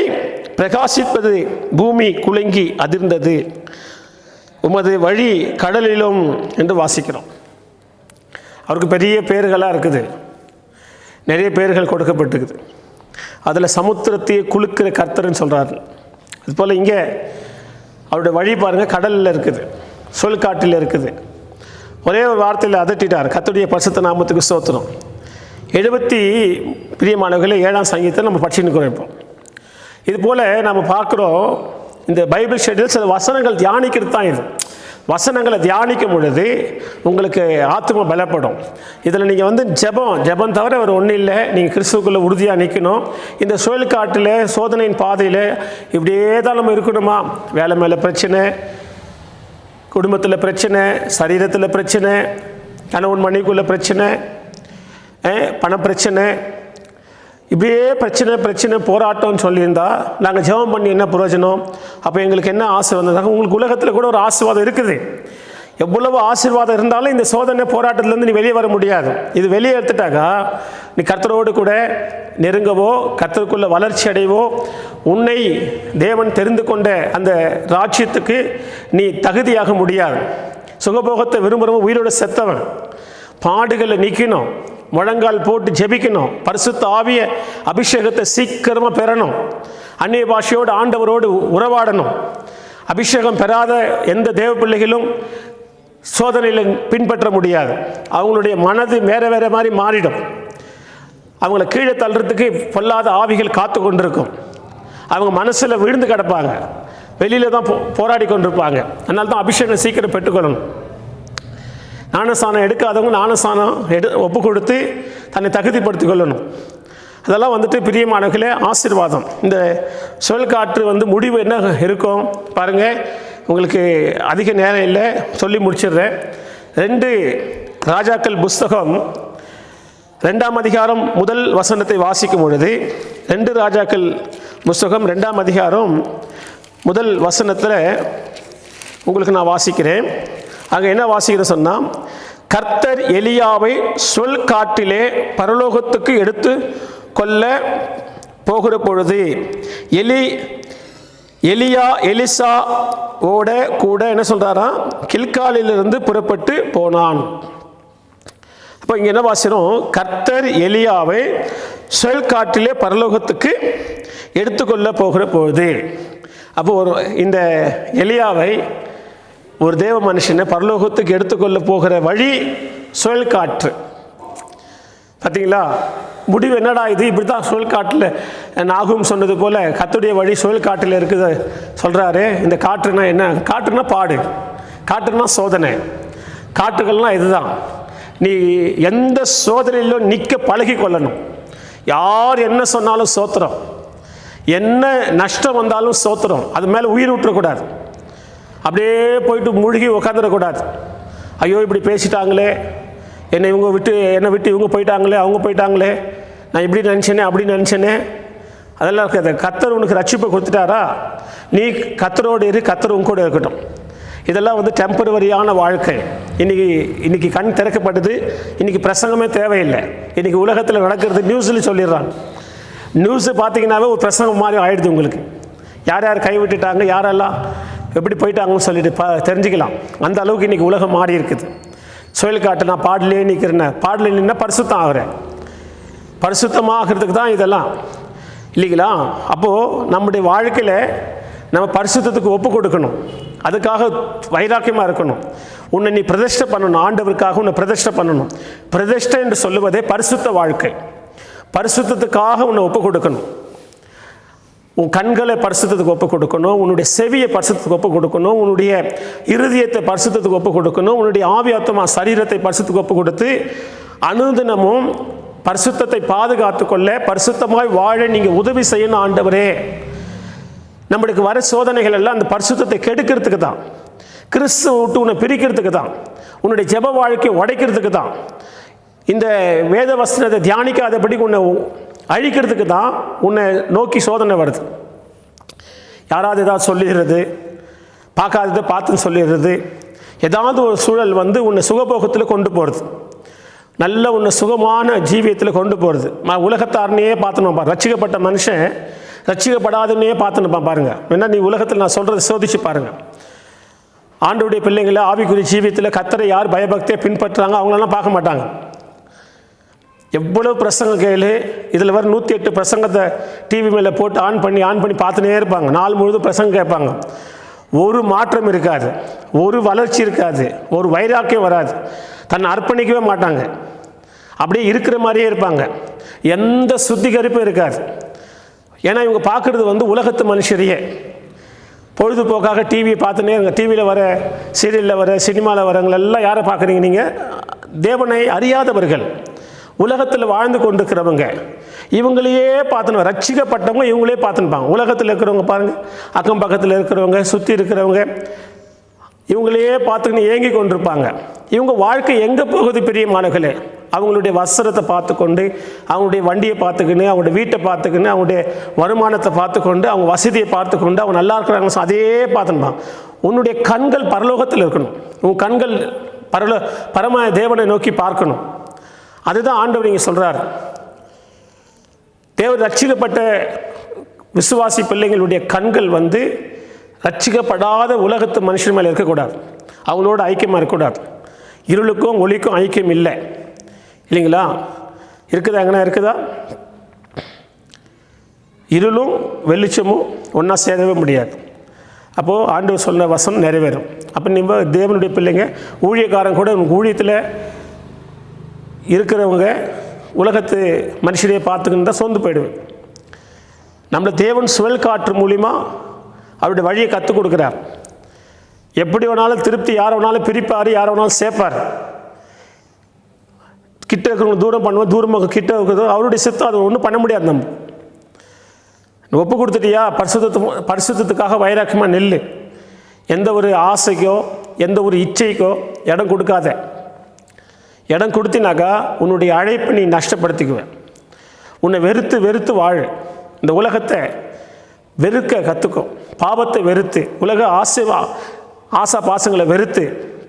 பிரகாசிப்பது, பூமி குலுங்கி அதிர்ந்தது, உமது வழி கடலிலும் என்று வாசிக்கிறோம். அவருக்கு பெரிய பேர்களாக இருக்குது, நிறைய பேர்கள் கொடுக்கப்பட்டிருக்குது. அதில் சமுத்திரத்தையே குலுக்கிற கர்த்தர்ன்னு சொல்கிறாரு. அதுபோல் இங்கே அவருடைய வழி பாருங்கள், கடலில் இருக்குது, சொல் காட்டில் இருக்குது. ஒரே ஒரு வார்த்தையில் அதட்டிட்டார். கர்த்தருடைய பரிசுத்த நாமத்துக்கு ஸ்தோத்திரம். 70 பிரியமானவர்களே 7ஆம் சங்கீதத்தை நம்ம படிச்சுன்னு இருக்கிறோம். இது போல் நம்ம பார்க்குறோம். இந்த பைபிள் ஸ்டடியில் சில வசனங்கள் தியானிக்கிறது தான் இது. வசனங்களை தியானிக்கும் பொழுது உங்களுக்கு ஆத்ம பலப்படும். இதில் நீங்கள் வந்து ஜெபம் தவிர ஒரு ஒன்றும் இல்லை. நீங்கள் கிறிஸ்துவுக்குள்ளே உறுதியாக நிற்கணும். இந்த சுழல் காட்டில் சோதனையின் பாதையில் இப்படியே தான் நம்ம இருக்கணுமா? வேலை மேலே பிரச்சனை, குடும்பத்தில் பிரச்சனை, சரீரத்தில் பிரச்சனை, கணவன் மனைவிக்குள்ள பிரச்சனை, பணப்பிரச்சனை, இப்படியே பிரச்சனை போராட்டம்னு சொல்லியிருந்தா நாங்கள் ஜெபம் பண்ணி என்ன பிரயோஜனம்? அப்போ எங்களுக்கு என்ன ஆசீர்வாதம்? உங்களுக்கு உலகத்தில் கூட ஒரு ஆசீர்வாதம் இருக்குது. எவ்வளவு ஆசீர்வாதம் இருந்தாலும் இந்த சோதனை போராட்டத்திலேருந்து நீ வெளியே வர முடியாது. இது வெளியே எடுத்துட்டாக்கா நீ கர்த்தரோடு கூட நெருங்கவோ, கர்த்தருக்குள்ள வளர்ச்சி அடைவோ, உன்னை தேவன் தெரிந்து கொண்ட அந்த ராஜ்யத்துக்கு நீ தகுதியாக முடியாது. சுகபோகத்தை விரும்புகிறவன் உயிரோட செத்தவன். பாடுகளை நிற்கணும், முழங்கால் போட்டு ஜெபிக்கணும், பரிசுத்த ஆவிய அபிஷேகத்தை சீக்கிரமாக பெறணும், அந்நிய பாஷையோடு ஆண்டவரோடு உறவாடணும். அபிஷேகம் பெறாத எந்த தேவ பிள்ளைகளும் சோதனையில் பின்பற்ற முடியாது. அவங்களுடைய மனது வேறு மாதிரி மாறிடும். அவங்கள கீழே தள்ளுறதுக்கு பொல்லாத ஆவிகள் காத்து கொண்டிருக்கும். அவங்க மனசில் விழுந்து கிடப்பாங்க, வெளியில் தான் போராடி கொண்டிருப்பாங்க. அதனால தான் அபிஷேகம் சீக்கிரம் பெற்றுக்கொள்ளணும். ஞானஸ்தானம் எடுக்காதவங்க ஞானஸ்தானம் ஒப்பு கொடுத்து தன்னை தகுதிப்படுத்திக் கொள்ளணும். அதெல்லாம் வந்துட்டு பிரியமானவர்களே ஆசீர்வாதம். இந்த சுழல் காற்று வந்து முடிவு என்ன இருக்கும் பாருங்கள். உங்களுக்கு அதிக நேரம் இல்லை, சொல்லி முடிச்சிடுறேன். 2 ராஜாக்கள் புஸ்தகம் 2ஆம் அதிகாரம் 1 வசனத்தை வாசிக்கும் பொழுது, 2 ராஜாக்கள் புஸ்தகம் 2ஆம் அதிகாரம் 1 வசனத்தில் உங்களுக்கு நான் வாசிக்கிறேன். அங்கே என்ன வாசிக்கிறேன் சொன்னால், கர்த்தர் எலியாவை சுழல் காட்டிலே பரலோகத்துக்கு எடுத்து கொள்ள போகிற பொழுது எலிசாவோட கூட என்ன சொல்கிறாராம், கில்காலிலிருந்து புறப்பட்டு போனான். அப்போ இங்கே என்ன வாசிக்கிறோம், கர்த்தர் எலியாவை சுழல் காட்டிலே பரலோகத்துக்கு எடுத்துக்கொள்ள போகிற பொழுது. அப்போ இந்த எலியாவை ஒரு தேவ மனுஷனை பரலோகத்துக்கு எடுத்துக்கொள்ள போகிற வழி சுழல் காற்று. பார்த்தீங்களா, முடிவு என்னடா இது? இப்படி தான் சுழல் காட்டில் நாகும் சொன்னது போல் கர்த்தருடைய வழி சுழல் காட்டில் இருக்குது சொல்கிறாரு. இந்த காற்றுனா என்ன? காற்றுனா பாடு, காற்றுனா சோதனை, காற்றுகள்லாம் இதுதான். நீ எந்த சோதனையிலும் நிற்க பழகி கொள்ளணும். யார் என்ன சொன்னாலும் சோத்திரம், என்ன நஷ்டம் வந்தாலும் சோத்திரம், அது மேலே உயிர் விட்டுறக்கூடாது. அப்படியே போயிட்டு மூழ்கி உக்காந்துடக்கூடாது. ஐயோ இப்படி பேசிட்டாங்களே, என்னை விட்டு இவங்க போயிட்டாங்களே, அவங்க போயிட்டாங்களே, நான் இப்படி நினச்சேனே அப்படி நினச்சேனே, அதெல்லாம் இருக்காது. கர்த்தர் உனக்கு ரட்சிப்பை கொடுத்துட்டாரா, நீ கர்த்தரோடு இரு, கர்த்தர் உங்க கூட இருக்கட்டும். இதெல்லாம் வந்து டெம்பரவரியான வாழ்க்கை. இன்றைக்கி கண் திறக்கப்பட்டது. இன்றைக்கி பிரசங்கமே தேவையில்லை. இன்றைக்கி உலகத்தில் நடக்கிறது நியூஸில் சொல்லிடுறாங்க. நியூஸு பார்த்தீங்கன்னாவே ஒரு பிரசங்கம் மாதிரி ஆகிடுது. உங்களுக்கு யார் யார் கைவிட்டுட்டாங்க, யாரெல்லாம் எப்படி போயிட்டாங்கன்னு சொல்லிட்டு தெரிஞ்சுக்கலாம். அந்த அளவுக்கு இன்றைக்கி உலகம் மாறி இருக்குது. சுழல் காட்டு நான் பாடலே நிற்கிறேன், பாடலே நின்னா பரிசுத்தம் ஆகிறேன். பரிசுத்தமாகிறதுக்கு தான் இதெல்லாம் இல்லைங்களா? அப்போது நம்முடைய வாழ்க்கையில் நம்ம பரிசுத்தத்துக்கு ஒப்பு கொடுக்கணும். அதுக்காக வைராக்கியமாக இருக்கணும். உன்னை நீ பிரதிஷ்டை பண்ணணும், ஆண்டவருக்காக உன்னை பிரதிஷ்டை பண்ணணும். பிரதிஷ்டை என்று சொல்லுவதே பரிசுத்த வாழ்க்கை. பரிசுத்தத்துக்காக உன்னை ஒப்பு கொடுக்கணும். உன் கண்களை பரிசுத்தத்துக்கு ஒப்பு கொடுக்கணும், உன்னுடைய செவியை பரிசுத்தத்துக்கு ஒப்பு கொடுக்கணும், உன்னுடைய இருதயத்தை பரிசுத்தத்துக்கு ஒப்பு கொடுக்கணும், உன்னுடைய ஆவி ஆத்துமா சரீரத்தை பரிசுத்தத்துக்கு ஒப்பு கொடுத்து அனுதினமும் பரிசுத்தத்தை பாதுகாத்து கொள்ள, பரிசுத்தமாய் வாழ நீங்கள் உதவி செய்யணும். ஆண்டவரே, நம்மளுக்கு வர சோதனைகள் எல்லாம் அந்த பரிசுத்தத்தை கெடுக்கிறதுக்கு தான், கிறிஸ்துவ விட்டு உன்னை பிரிக்கிறதுக்கு தான், உன்னுடைய ஜெப வாழ்க்கையை உடைக்கிறதுக்கு தான், இந்த வேத வசனத்தை தியானிக்காதபடி உன்னை அழிக்கிறதுக்கு தான் உன்னை நோக்கி சோதனை வருது. யாராவது ஏதாவது சொல்லிடுறது, பார்க்காததை பார்த்துன்னு சொல்லிடுறது, ஏதாவது ஒரு சூழல் வந்து உன்னை சுகபோகத்தில் கொண்டு போகிறது, நல்ல உன்னை சுகமான ஜீவியத்தில் கொண்டு போகிறது. உலகத்தாரனையே பார்த்துன்னு ரட்சிக்கப்பட்ட மனுஷன் ரட்சிக்கப்படாதுன்னே பார்த்துன்னுப்பான் பாருங்கள். வேணா நீ உலகத்தில் நான் சொல்கிறத சோதிச்சு பாருங்கள். ஆண்டவருடைய பிள்ளைங்களை ஆவிக்குரிய ஜீவியத்தில் கர்த்தரை யார் பயபக்தியை பின்பற்றுறாங்க அவங்களெல்லாம் பார்க்க மாட்டாங்க. எவ்வளோ பிரசங்கம் கேளு, இதில் வர 108 பிரசங்கத்தை டிவி மேலே போட்டு ஆன் பண்ணி பார்த்துனே இருப்பாங்க. நாள் முழுதும் பிரசங்கம் கேட்பாங்க. ஒரு மாற்றம் இருக்காது, ஒரு வளர்ச்சி இருக்காது, ஒரு வைராக்கியம் வராது, தன்னை அர்ப்பணிக்கவே மாட்டாங்க, அப்படியே இருக்கிற மாதிரியே இருப்பாங்க. எந்த சுத்திகரிப்பும் இருக்காது. ஏன்னா இவங்க பார்க்குறது வந்து உலகத்து மனுஷரையே. பொழுதுபோக்காக டிவியை பார்த்துனே டிவியில் வர சீரியலில் வர சினிமாவில் வரவங்களெல்லாம் யாரை பார்க்குறீங்க நீங்கள்? தேவனை அறியாதவர்கள், உலகத்தில் வாழ்ந்து கொண்டிருக்கிறவங்க. இவங்களையே பார்த்துன்னு ரட்சிக்கப்பட்டவங்க இவங்களே பார்த்துன்னுப்பாங்க. உலகத்தில் இருக்கிறவங்க பாருங்கள், அக்கம் பக்கத்தில் இருக்கிறவங்க, சுற்றி இருக்கிறவங்க இவங்களையே பார்த்துக்கின்னு ஏங்கி கொண்டிருப்பாங்க. இவங்க வாழ்க்கை எங்கே போகுது பிரியமானவர்களே? அவங்களுடைய வஸ்திரத்தை பார்த்துக்கொண்டு, அவங்களுடைய வண்டியை பார்த்துக்கின்னு, அவங்களுடைய வீட்டை பார்த்துக்கின்னு, அவங்களுடைய வருமானத்தை பார்த்துக்கொண்டு, அவங்க வசதியை பார்த்துக்கொண்டு அவங்க நல்லா இருக்கிறாங்க, அதே பார்த்துன்பான். உன்னுடைய கண்கள் பரலோகத்தில் இருக்கணும். உன் கண்கள் பரம தேவனை நோக்கி பார்க்கணும். அதுதான் ஆண்டவர் இங்கே சொல்கிறார். தேவன் ரட்சிக்கப்பட்ட விசுவாசி பிள்ளைங்களுடைய கண்கள் ரட்சிக்கப்படாத உலகத்து மனுஷன் மேலே இருக்கக்கூடாது. அவங்களோட ஐக்கியமாக இருக்கக்கூடாது. இருளுக்கும் ஒளிக்கும் ஐக்கியம் இல்லை, இல்லைங்களா? இருக்குதா? எங்கன்னா இருக்குதா? இருளும் வெளிச்சமும் ஒன்றா சேரவே முடியாது. அப்போது ஆண்டவர் சொன்ன வசனம் நிறைவேறும். அப்போ நம்ம தேவனுடைய பிள்ளைங்க, ஊழியக்காரன் கூட ஊழியத்தில் இருக்கிறவங்க உலகத்து மனுஷரையே பார்த்துக்கின்னு தான் சோர்ந்து போயிடுவேன். நம்மளை தேவன் சுழல் காற்று மூலிமா அவருடைய வழியை கற்றுக் கொடுக்குறார். எப்படி வேணாலும் திருப்தி, யாரை வேணாலும் பிரிப்பார், யாரை வேணாலும் சேர்ப்பார். கிட்ட இருக்கிறவங்க தூரம் பண்ணுவோம், தூரமாக கிட்ட இருக்கிறதோ அவருடைய சித்தம். அது ஒன்றும் பண்ண முடியாது. நம்ம ஒப்பு கொடுத்துட்டியா, பரிசுத்தத்துக்காக வைராக்கியமாக நெல். எந்த ஒரு ஆசைக்கோ எந்த ஒரு இச்சைக்கோ இடம் கொடுக்காத. இடம் கொடுத்தினாக்கா உன்னுடைய அழைப்பை நீ நஷ்டப்படுத்திக்குவேன். உன்னை வெறுத்து வெறுத்து வாழ. இந்த உலகத்தை வெறுக்க கற்றுக்கும். பாவத்தை வெறுத்து, உலக ஆசா பாசங்களை வெறுத்து,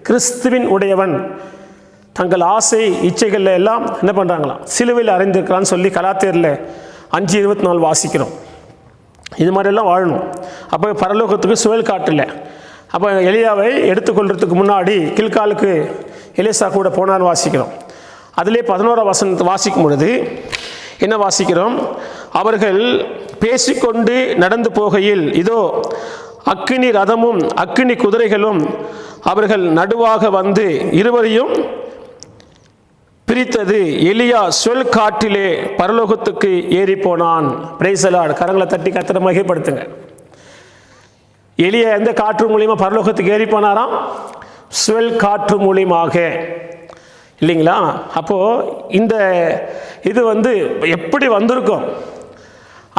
கிறிஸ்துவின் உடையவன் தங்கள் ஆசை இச்சைகளில் எல்லாம் என்ன பண்ணுறாங்களாம்? சிலுவையில் அறைந்திருக்கிறான்னு சொல்லி கலாத்தியரில் 5:24 வாசிக்கிறோம். இது மாதிரியெல்லாம் வாழணும். அப்போ பரலோகத்துக்கு சுழல் காட்டில். அப்போ எலியாவை எடுத்துக்கொள்கிறதுக்கு முன்னாடி கில்காலுக்கு எலிசா கூட போனான்னு வாசிக்கிறோம். அதிலே 11ஆம் வசனத்தை வாசிக்கும் பொழுது என்ன வாசிக்கிறோம்? அவர்கள் பேசிக்கொண்டு நடந்து போகையில் இதோ அக்கினி ரதமும் அக்கினி குதிரைகளும் அவர்கள் நடுவாக வந்து இருவரையும் பிரித்தது. எலியா சுழல் காற்றிலே பரலோகத்துக்கு ஏறி போனான். Praise the Lord. கரங்களை தட்டி கர்த்தரை மகிமைப்படுத்துங்க. எலியா எந்த காற்று மூலியமாக பரலோகத்துக்கு ஏறி போனாராம்? சுழல் காற்று மூலியமாக, இல்லைங்களா? அப்போது இந்த இது எப்படி வந்திருக்கும்?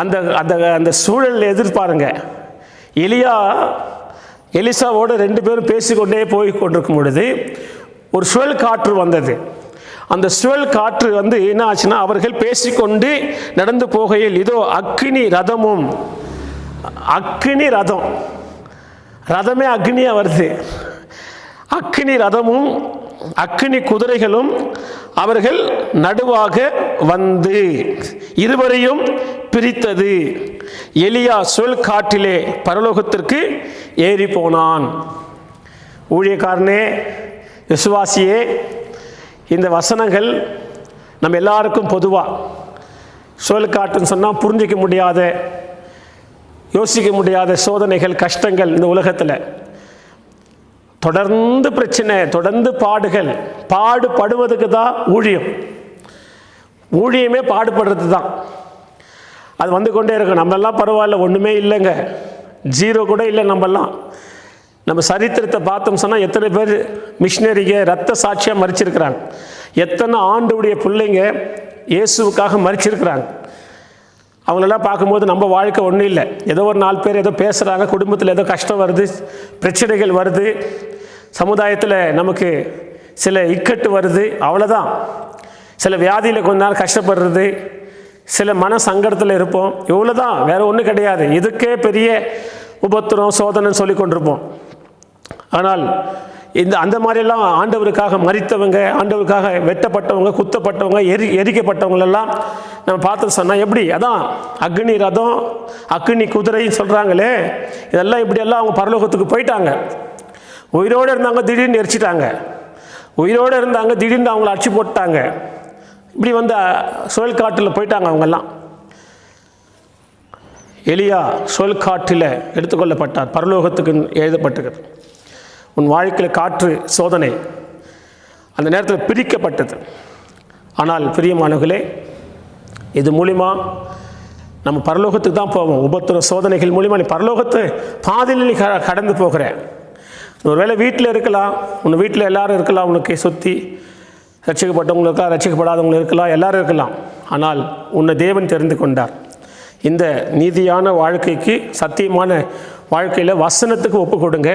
அந்த அந்த அந்த சூழல் எதிர்பாருங்க. எலிசாவோடு 2 பேரும் பேசிக்கொண்டே போய் கொண்டிருக்கும் பொழுது ஒரு சுழல் காற்று வந்தது. அந்த சுழல் காற்று என்ன ஆச்சுன்னா, அவர்கள் பேசிக்கொண்டு நடந்து போகையில் இதோ அக்கினி ரதமும், அக்கினி ரதம், ரதமே அக்னியாக வருது. அக்கினி ரதமும் அக்கினி குதிரைகளும் அவர்கள் நடுவாக வந்து இருவரையும் பிரித்தது. எலியா சுழல் காற்றிலே பரலோகத்திற்கு ஏறி போனான். ஊழியக்காரனே, விசுவாசியே, இந்த வசனங்கள் நம்ம எல்லாருக்கும் பொதுவாக. சுழல் காற்றுன்னு சொன்னால் புரிஞ்சிக்க முடியாத, யோசிக்க முடியாத சோதனைகள், கஷ்டங்கள் இந்த உலகத்தில். தொடர்ந்து பிரச்சனை, தொடர்ந்து பாடுகள். பாடுபடுவதுக்கு தான் ஊழியம். ஊழியமே பாடுபடுறது தான். அது வந்து கொண்டே இருக்கும். நம்மெல்லாம் பரவாயில்ல, ஒன்றுமே இல்லைங்க, ஜீரோ கூட இல்லை. நம்ம சரித்திரத்தை பார்த்தோம் சொன்னால் எத்தனை பேர் மிஷினரிங்க ரத்த சாட்சியாக மரிச்சிருக்கிறாங்க. எத்தனை ஆண்டுடைய பிள்ளைங்க இயேசுவுக்காக மரிச்சிருக்கிறாங்க. அவங்களெல்லாம் பார்க்கும்போது நம்ம வாழ்க்கை ஒன்றும் இல்லை. ஏதோ ஒரு 4 பேர் ஏதோ பேசுகிறாங்க, குடும்பத்தில் ஏதோ கஷ்டம் வருது, பிரச்சனைகள் வருது, சமுதாயத்தில் நமக்கு சில இக்கட்டு வருது, அவ்வளோதான். சில வியாதியில் கொஞ்ச நேரம் கஷ்டப்படுறது, சில மன சங்கடத்தில் இருப்போம், இவ்வளோ தான், வேறு ஒன்றும் கிடையாது. இதுக்கே பெரிய உபத்திரம் சோதனைன்னு சொல்லி கொண்டிருப்போம். ஆனால் அந்த மாதிரியெல்லாம் ஆண்டவருக்காக மரித்தவங்க, ஆண்டவருக்காக வெட்டப்பட்டவங்க, குத்தப்பட்டவங்க, எரிக்கப்பட்டவங்களெல்லாம் நம்ம பார்த்து சொன்னால் எப்படி? அதான் அக்னி ரதம் அக்னி குதிரைன்னு சொல்கிறாங்களே, இதெல்லாம் இப்படியெல்லாம் அவங்க பரலோகத்துக்கு போயிட்டாங்க. உயிரோடு இருந்தாங்க, திடீர்னு எரிச்சிட்டாங்க. உயிரோடு இருந்தாங்க, திடீர்னு அவங்கள அடிச்சு போட்டாங்க. இப்படி சுழல் காற்றில் போயிட்டாங்க அவங்கெல்லாம். எலியா சுழல் காற்றில் எடுத்துக்கொள்ளப்பட்டார், பரலோகத்துக்கு எழுதப்பட்டது. உன் வாழ்க்கையில் காற்று சோதனை அந்த நேரத்தில் பிரிக்கப்பட்டது. ஆனால் பிரியமானவர்களே, இது மூலிமா நம்ம பரலோகத்துக்கு தான் போவோம். உபத்திர சோதனைகள் மூலிமா நீ பரலோகத்து பாதையில் நீ கடந்து போகிற. ஒருவேளை வீட்டில் இருக்கலாம், உன் வீட்டில் எல்லோரும் இருக்கலாம், உனக்கு சுற்றி ரட்சிக்கப்பட்டவங்களும் இருக்கலாம், ரட்சிக்கப்படாதவங்களும் இருக்கலாம், எல்லோரும் இருக்கலாம். ஆனால் உன்னை தேவன் தெரிந்து கொண்டார். இந்த நீதியான வாழ்க்கைக்கு, சத்தியமான வாழ்க்கையில் வசனத்துக்கு ஒப்பு கொடுங்க.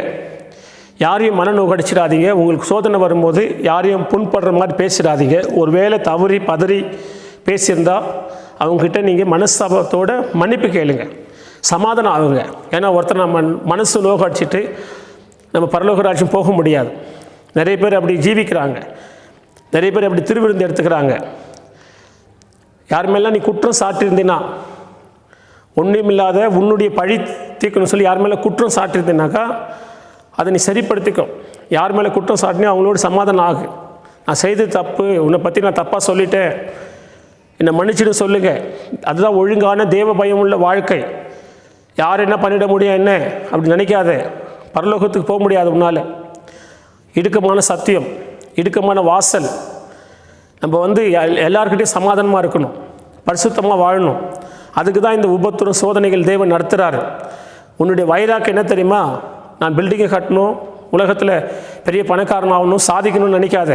யாரையும் மனநோக்கடிச்சிடாதீங்க. உங்களுக்கு சோதனை வரும்போது யாரையும் புண்படுற மாதிரி பேசிடாதீங்க. ஒரு வேளை தவறி பதறி பேசியிருந்தால் அவங்கக்கிட்ட நீங்கள் மனஸ்தாபத்தோட மன்னிப்பு கேளுங்க, சமாதானம் ஆகுங்க. ஏன்னா ஒருத்தர் நம்ம மனசு நோக்கடிச்சிட்டு நம்ம பரலோக ராஜ்யம் போக முடியாது. நிறைய பேர் அப்படி ஜீவிக்கிறாங்க, நிறைய பேர் அப்படி திருவிருந்து எடுத்துக்கிறாங்க. யார் மேலாம் நீ குற்றம் சாட்டியிருந்தீன்னா, ஒன்றுமில்லாத உன்னுடைய பழி தீர்க்கணும்னு சொல்லி யார் மேலே குற்றம் சாட்டியிருந்தீனாக்கா அதை நீ சரிப்படுத்திக்கும். யார் மேலே குற்றம் சாட்டினோ அவங்களோட சமாதானம் ஆகு. நான் செய்து தப்பு, உன்னை பற்றி நான் தப்பாக சொல்லிட்டேன், என்னை மன்னிச்சுன்னு சொல்லுங்கள். அதுதான் ஒழுங்கான தேவ பயம் உள்ள வாழ்க்கை. யார் என்ன பண்ணிட முடியும் என்ன அப்படி நினைக்காத. பரலோகத்துக்கு போக முடியாது உன்னால். இடுக்கமான சத்தியம், இடுக்கமான வாசல். நம்ம எல்லாருக்கிட்டையும் சமாதானமாக இருக்கணும், பரிசுத்தமாக வாழணும். அதுக்கு தான் இந்த உபத்திரம் சோதனைகள் தேவன் நடத்துகிறாரு. உன்னுடைய வைராக்கியம் என்ன தெரியுமா? நான் பில்டிங்கை கட்டணும், உலகத்தில் பெரிய பணக்காரன் ஆகணும், சாதிக்கணும்னு நினைக்காத.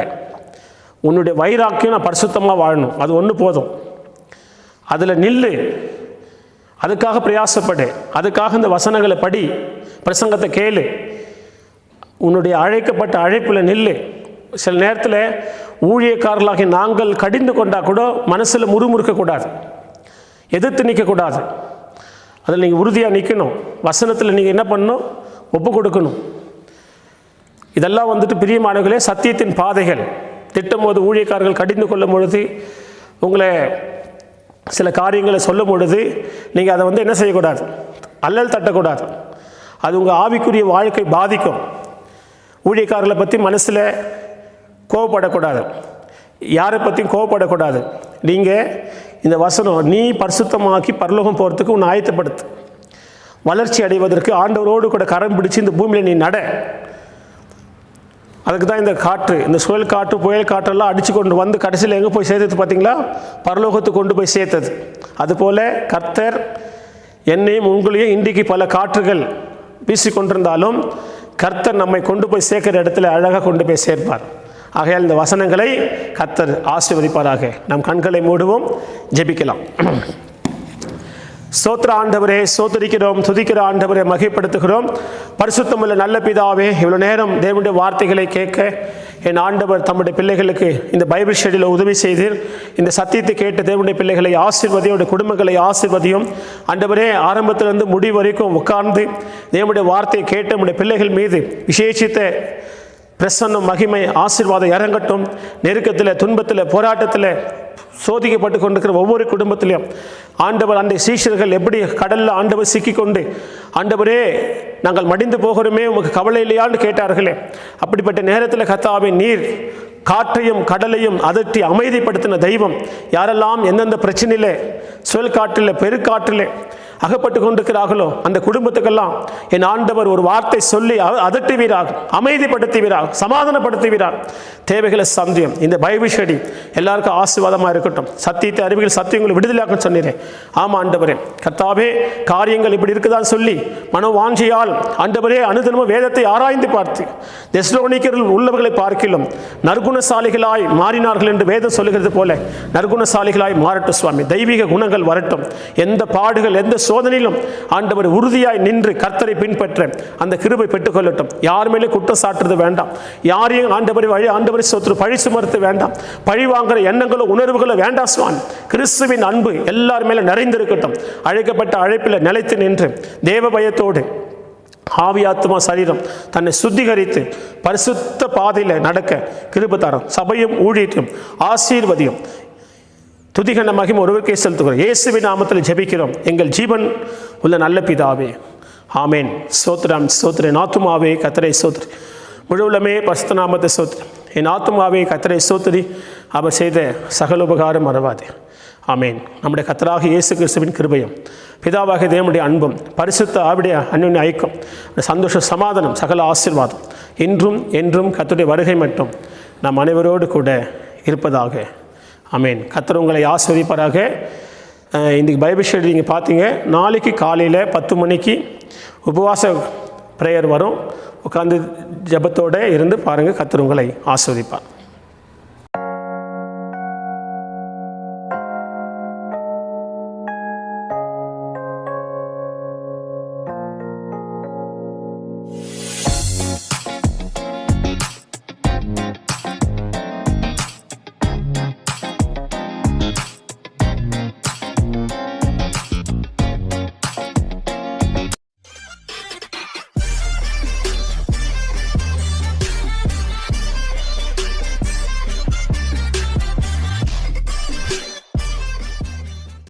உன்னுடைய வைராக்கியம் நான் பரிசுத்தமாக வாழணும், அது ஒன்று போதும். அதில் நில்லு, அதுக்காக பிரயாசப்படு, அதுக்காக இந்த வசனங்களை படி, பிரசங்கத்தை கேளு, உன்னுடைய அழைக்கப்பட்ட அழைப்பில் நில்லு. சில நேரத்தில் ஊழியக்காரர்களாகி நாங்கள் கடிந்து கொண்டால் கூட மனசில் முறுமுறுக்கக்கூடாது, எதிர்த்து நிற்கக்கூடாது. அதில் நீங்கள் உறுதியாக நிற்கணும். வசனத்தில் நீங்கள் என்ன பண்ணணும்? ஒப்பு கொடுக்கணும். இதெல்லாம் பிரியமானவர்களே சத்தியத்தின் பாதைகள். திட்டம் போது ஊழியக்காரர்கள் கடிந்து கொள்ளும் பொழுது, உங்களை சில காரியங்களை சொல்லும் பொழுது நீங்கள் அதை என்ன செய்யக்கூடாது? அல்லல் தட்டக்கூடாது. அது உங்கள் ஆவிக்குரிய வாழ்க்கை பாதிக்கும். ஊழியக்காரர்களை பற்றி மனசில் கோவப்படக்கூடாது, யாரை பற்றியும் கோவப்படக்கூடாது. நீங்கள் இந்த வசனம், நீ பரிசுத்தமாக்கி பரலோகம் போகிறதுக்கு உன்னை ஆயத்தப்படுத்து. வளர்ச்சி அடைவதற்கு ஆண்டவரோடு கூட கரம் பிடிச்சி இந்த பூமியில் நீ நட. அதுக்கு தான் இந்த காற்று, இந்த சுழல் காற்று புயல் காற்றெல்லாம் அடித்து கொண்டு கடைசியில் எங்கே போய் சேர்த்தது பார்த்தீங்களா? பரலோகத்துக்கு கொண்டு போய் சேர்த்தது. அதுபோல் கர்த்தர் என்னையும் உங்களையும் இன்றைக்கு பல காற்றுகள் வீசி கொண்டிருந்தாலும் கர்த்தர் நம்மை கொண்டு போய் சேர்க்கிற இடத்துல அழகாக கொண்டு போய் சேர்ப்பார். ஆகையால் இந்த வசனங்களை கர்த்தர் ஆசீர்வதிப்பாராக. நம் கண்களை மூடுவோம், ஜெபிக்கலாம். ஸ்தோத்திர ஆண்டவரே, ஸ்தோத்திரிக்கிறோம், துதிக்கிற ஆண்டவரை மகிழ்ப்படுத்துகிறோம். பரிசுத்தமுள்ள நல்ல பிதாவே, இவ்வளோ நேரம் தேவனுடைய வார்த்தைகளை கேட்க என் ஆண்டவர் தம்முடைய பிள்ளைகளுக்கு இந்த பைபிள் ஸ்டடியில் உதவி செய்தீர். இந்த சத்தியத்தை கேட்ட தேவனுடைய பிள்ளைகளை ஆசீர்வதியும், குடும்பங்களை ஆசீர்வதியும். ஆண்டவரே, ஆரம்பத்திலிருந்து முடிவு வரைக்கும் உட்கார்ந்து தேவனுடைய வார்த்தையை கேட்ட நம்முடைய பிள்ளைகள் மீது விசேஷித்த பிரசன்னம், மகிமை, ஆசீர்வாதம் இறங்கட்டும். நெருக்கத்தில், துன்பத்தில், போராட்டத்தில் சோதிக்கப்பட்டு கொண்டிருக்கிற ஒவ்வொரு குடும்பத்திலையும் ஆண்டவர், அந்த சீஷர்கள் எப்படி கடலில் ஆண்டவர் சிக்கிக்கொண்டு, ஆண்டவரே நாங்கள் மடிந்து போகிறோமே உமக்கு கவலை இல்லையான்னு கேட்டார்களே, அப்படிப்பட்ட நேரத்தில் கர்த்தாவே நீர் காற்றையும் கடலையும் அதட்டி அமைதிப்படுத்தின தெய்வம். யாரெல்லாம் எந்தெந்த பிரச்சனையில், சுழல் காற்றில், பெருக்காற்றில் அகப்பட்டு கொண்டிருக்கிறார்களோ அந்த குடும்பத்துக்கெல்லாம் என் ஆண்டவர் ஒரு வார்த்தை சொல்லி அதட்டுவீராக, அமைதிப்படுத்துவீராக, சமாதானப்படுத்துவீராக. தேவைகளை சந்தியம். இந்த பைபிள் ஸ்டடி எல்லாருக்கும் ஆசீர்வாதமாக இருக்கட்டும். சத்தியத்தை அறிவுகள் சத்தியங்களை விடுதலையாக்க சொன்னீரே. ஆமாம் ஆண்டவரே, கர்த்தாவே காரியங்கள் இப்படி இருக்குதான்னு சொல்லி மனவாஞ்சியால் ஆண்டவரே அனுதினமும் வேதத்தை ஆராய்ந்து பார்த்து தெசலோனிக்கரில் உள்ளவர்களை பார்க்கிலும் நற்குணசாலிகளாய் மாறினார்கள் என்று வேதம் சொல்லுகிறது போல நற்குணசாலிகளாய் மாறட்டும் சுவாமி. தெய்வீக குணங்கள் வரட்டும். எந்த பாடுகள், எந்த சோதனையிலும் ஆண்டவர் உறுதியாய் நின்று கர்த்தரை பின்பற்ற அந்த கிருபை பெற்றுக்கொள்ளட்டும். யார் மேலே குற்றம் சாட்டுறது வேண்டாம். யாரையும் ஆண்டவரை சொத்து பழி சுமர்த்து வேண்டாம். பழி வாங்குற எண்ணங்களோ உணர்வுகளோ வேண்டாம் சுவாமி. கிறிஸ்துவின் அன்பு எல்லார் மேலே நிறைந்திருக்கட்டும். அழைக்கப்பட்ட அழைப்பில் நிலைத்து நின்று தேவ பயத்தோடு ஆவி ஆத்மா சரீரம் தன்னை சுத்திகரித்து பரிசுத்த பாதையில் நடக்க கிருபை தரும். சபையும் ஊழியத்தையும் ஆசீர்வதியும். துதிகன மகிமை ஒருவருக்கே செலுத்துகிறோம். இயேசுவின் நாமத்தில் ஜெபிக்கிறோம் எங்கள் ஜீவன் உள்ள நல்ல பிதாவே, ஆமேன். ஸ்தோத்திரம், ஸ்தோத்திரம். என் ஆத்துமாவே கர்த்தரை ஸ்தோத்திரி, முழு உள்ளமே பரிசுத்த நாமத்தை ஸ்தோத்திரி. என் ஆத்துமாவே கர்த்தரை ஸ்தோத்திரி, அவர் செய்த சகல உபகாரம் மறவாதே. ஆமேன். நம்முடைய கர்த்தராகிய இயேசு கிறிஸ்துவின் கிருபையும் பிதாவாகிய தேவனுடைய அன்பும் பரிசுத்த ஆவிடைய அன்யோன்ய ஐக்கியம், சந்தோஷ சமாதானம், சகல ஆசீர்வாதம் இன்றும் என்றும் கர்த்தருடைய வருகை மட்டும் நம் அனைவரோடு கூட இருப்பதாக. ஆமேன். கர்த்தர் உங்களை ஆசீர்வதிப்பாராக. இன்றைக்கி பைபிள் ஸ்டடி நீங்கள் பார்த்தீங்க. நாளைக்கு காலையில் 10 மணிக்கு உபவாச ப்ரேயர் வரும். உட்காந்து ஜெபத்தோடு இருந்து பாருங்கள். கர்த்தர் உங்களை ஆசீர்வதிப்பார்.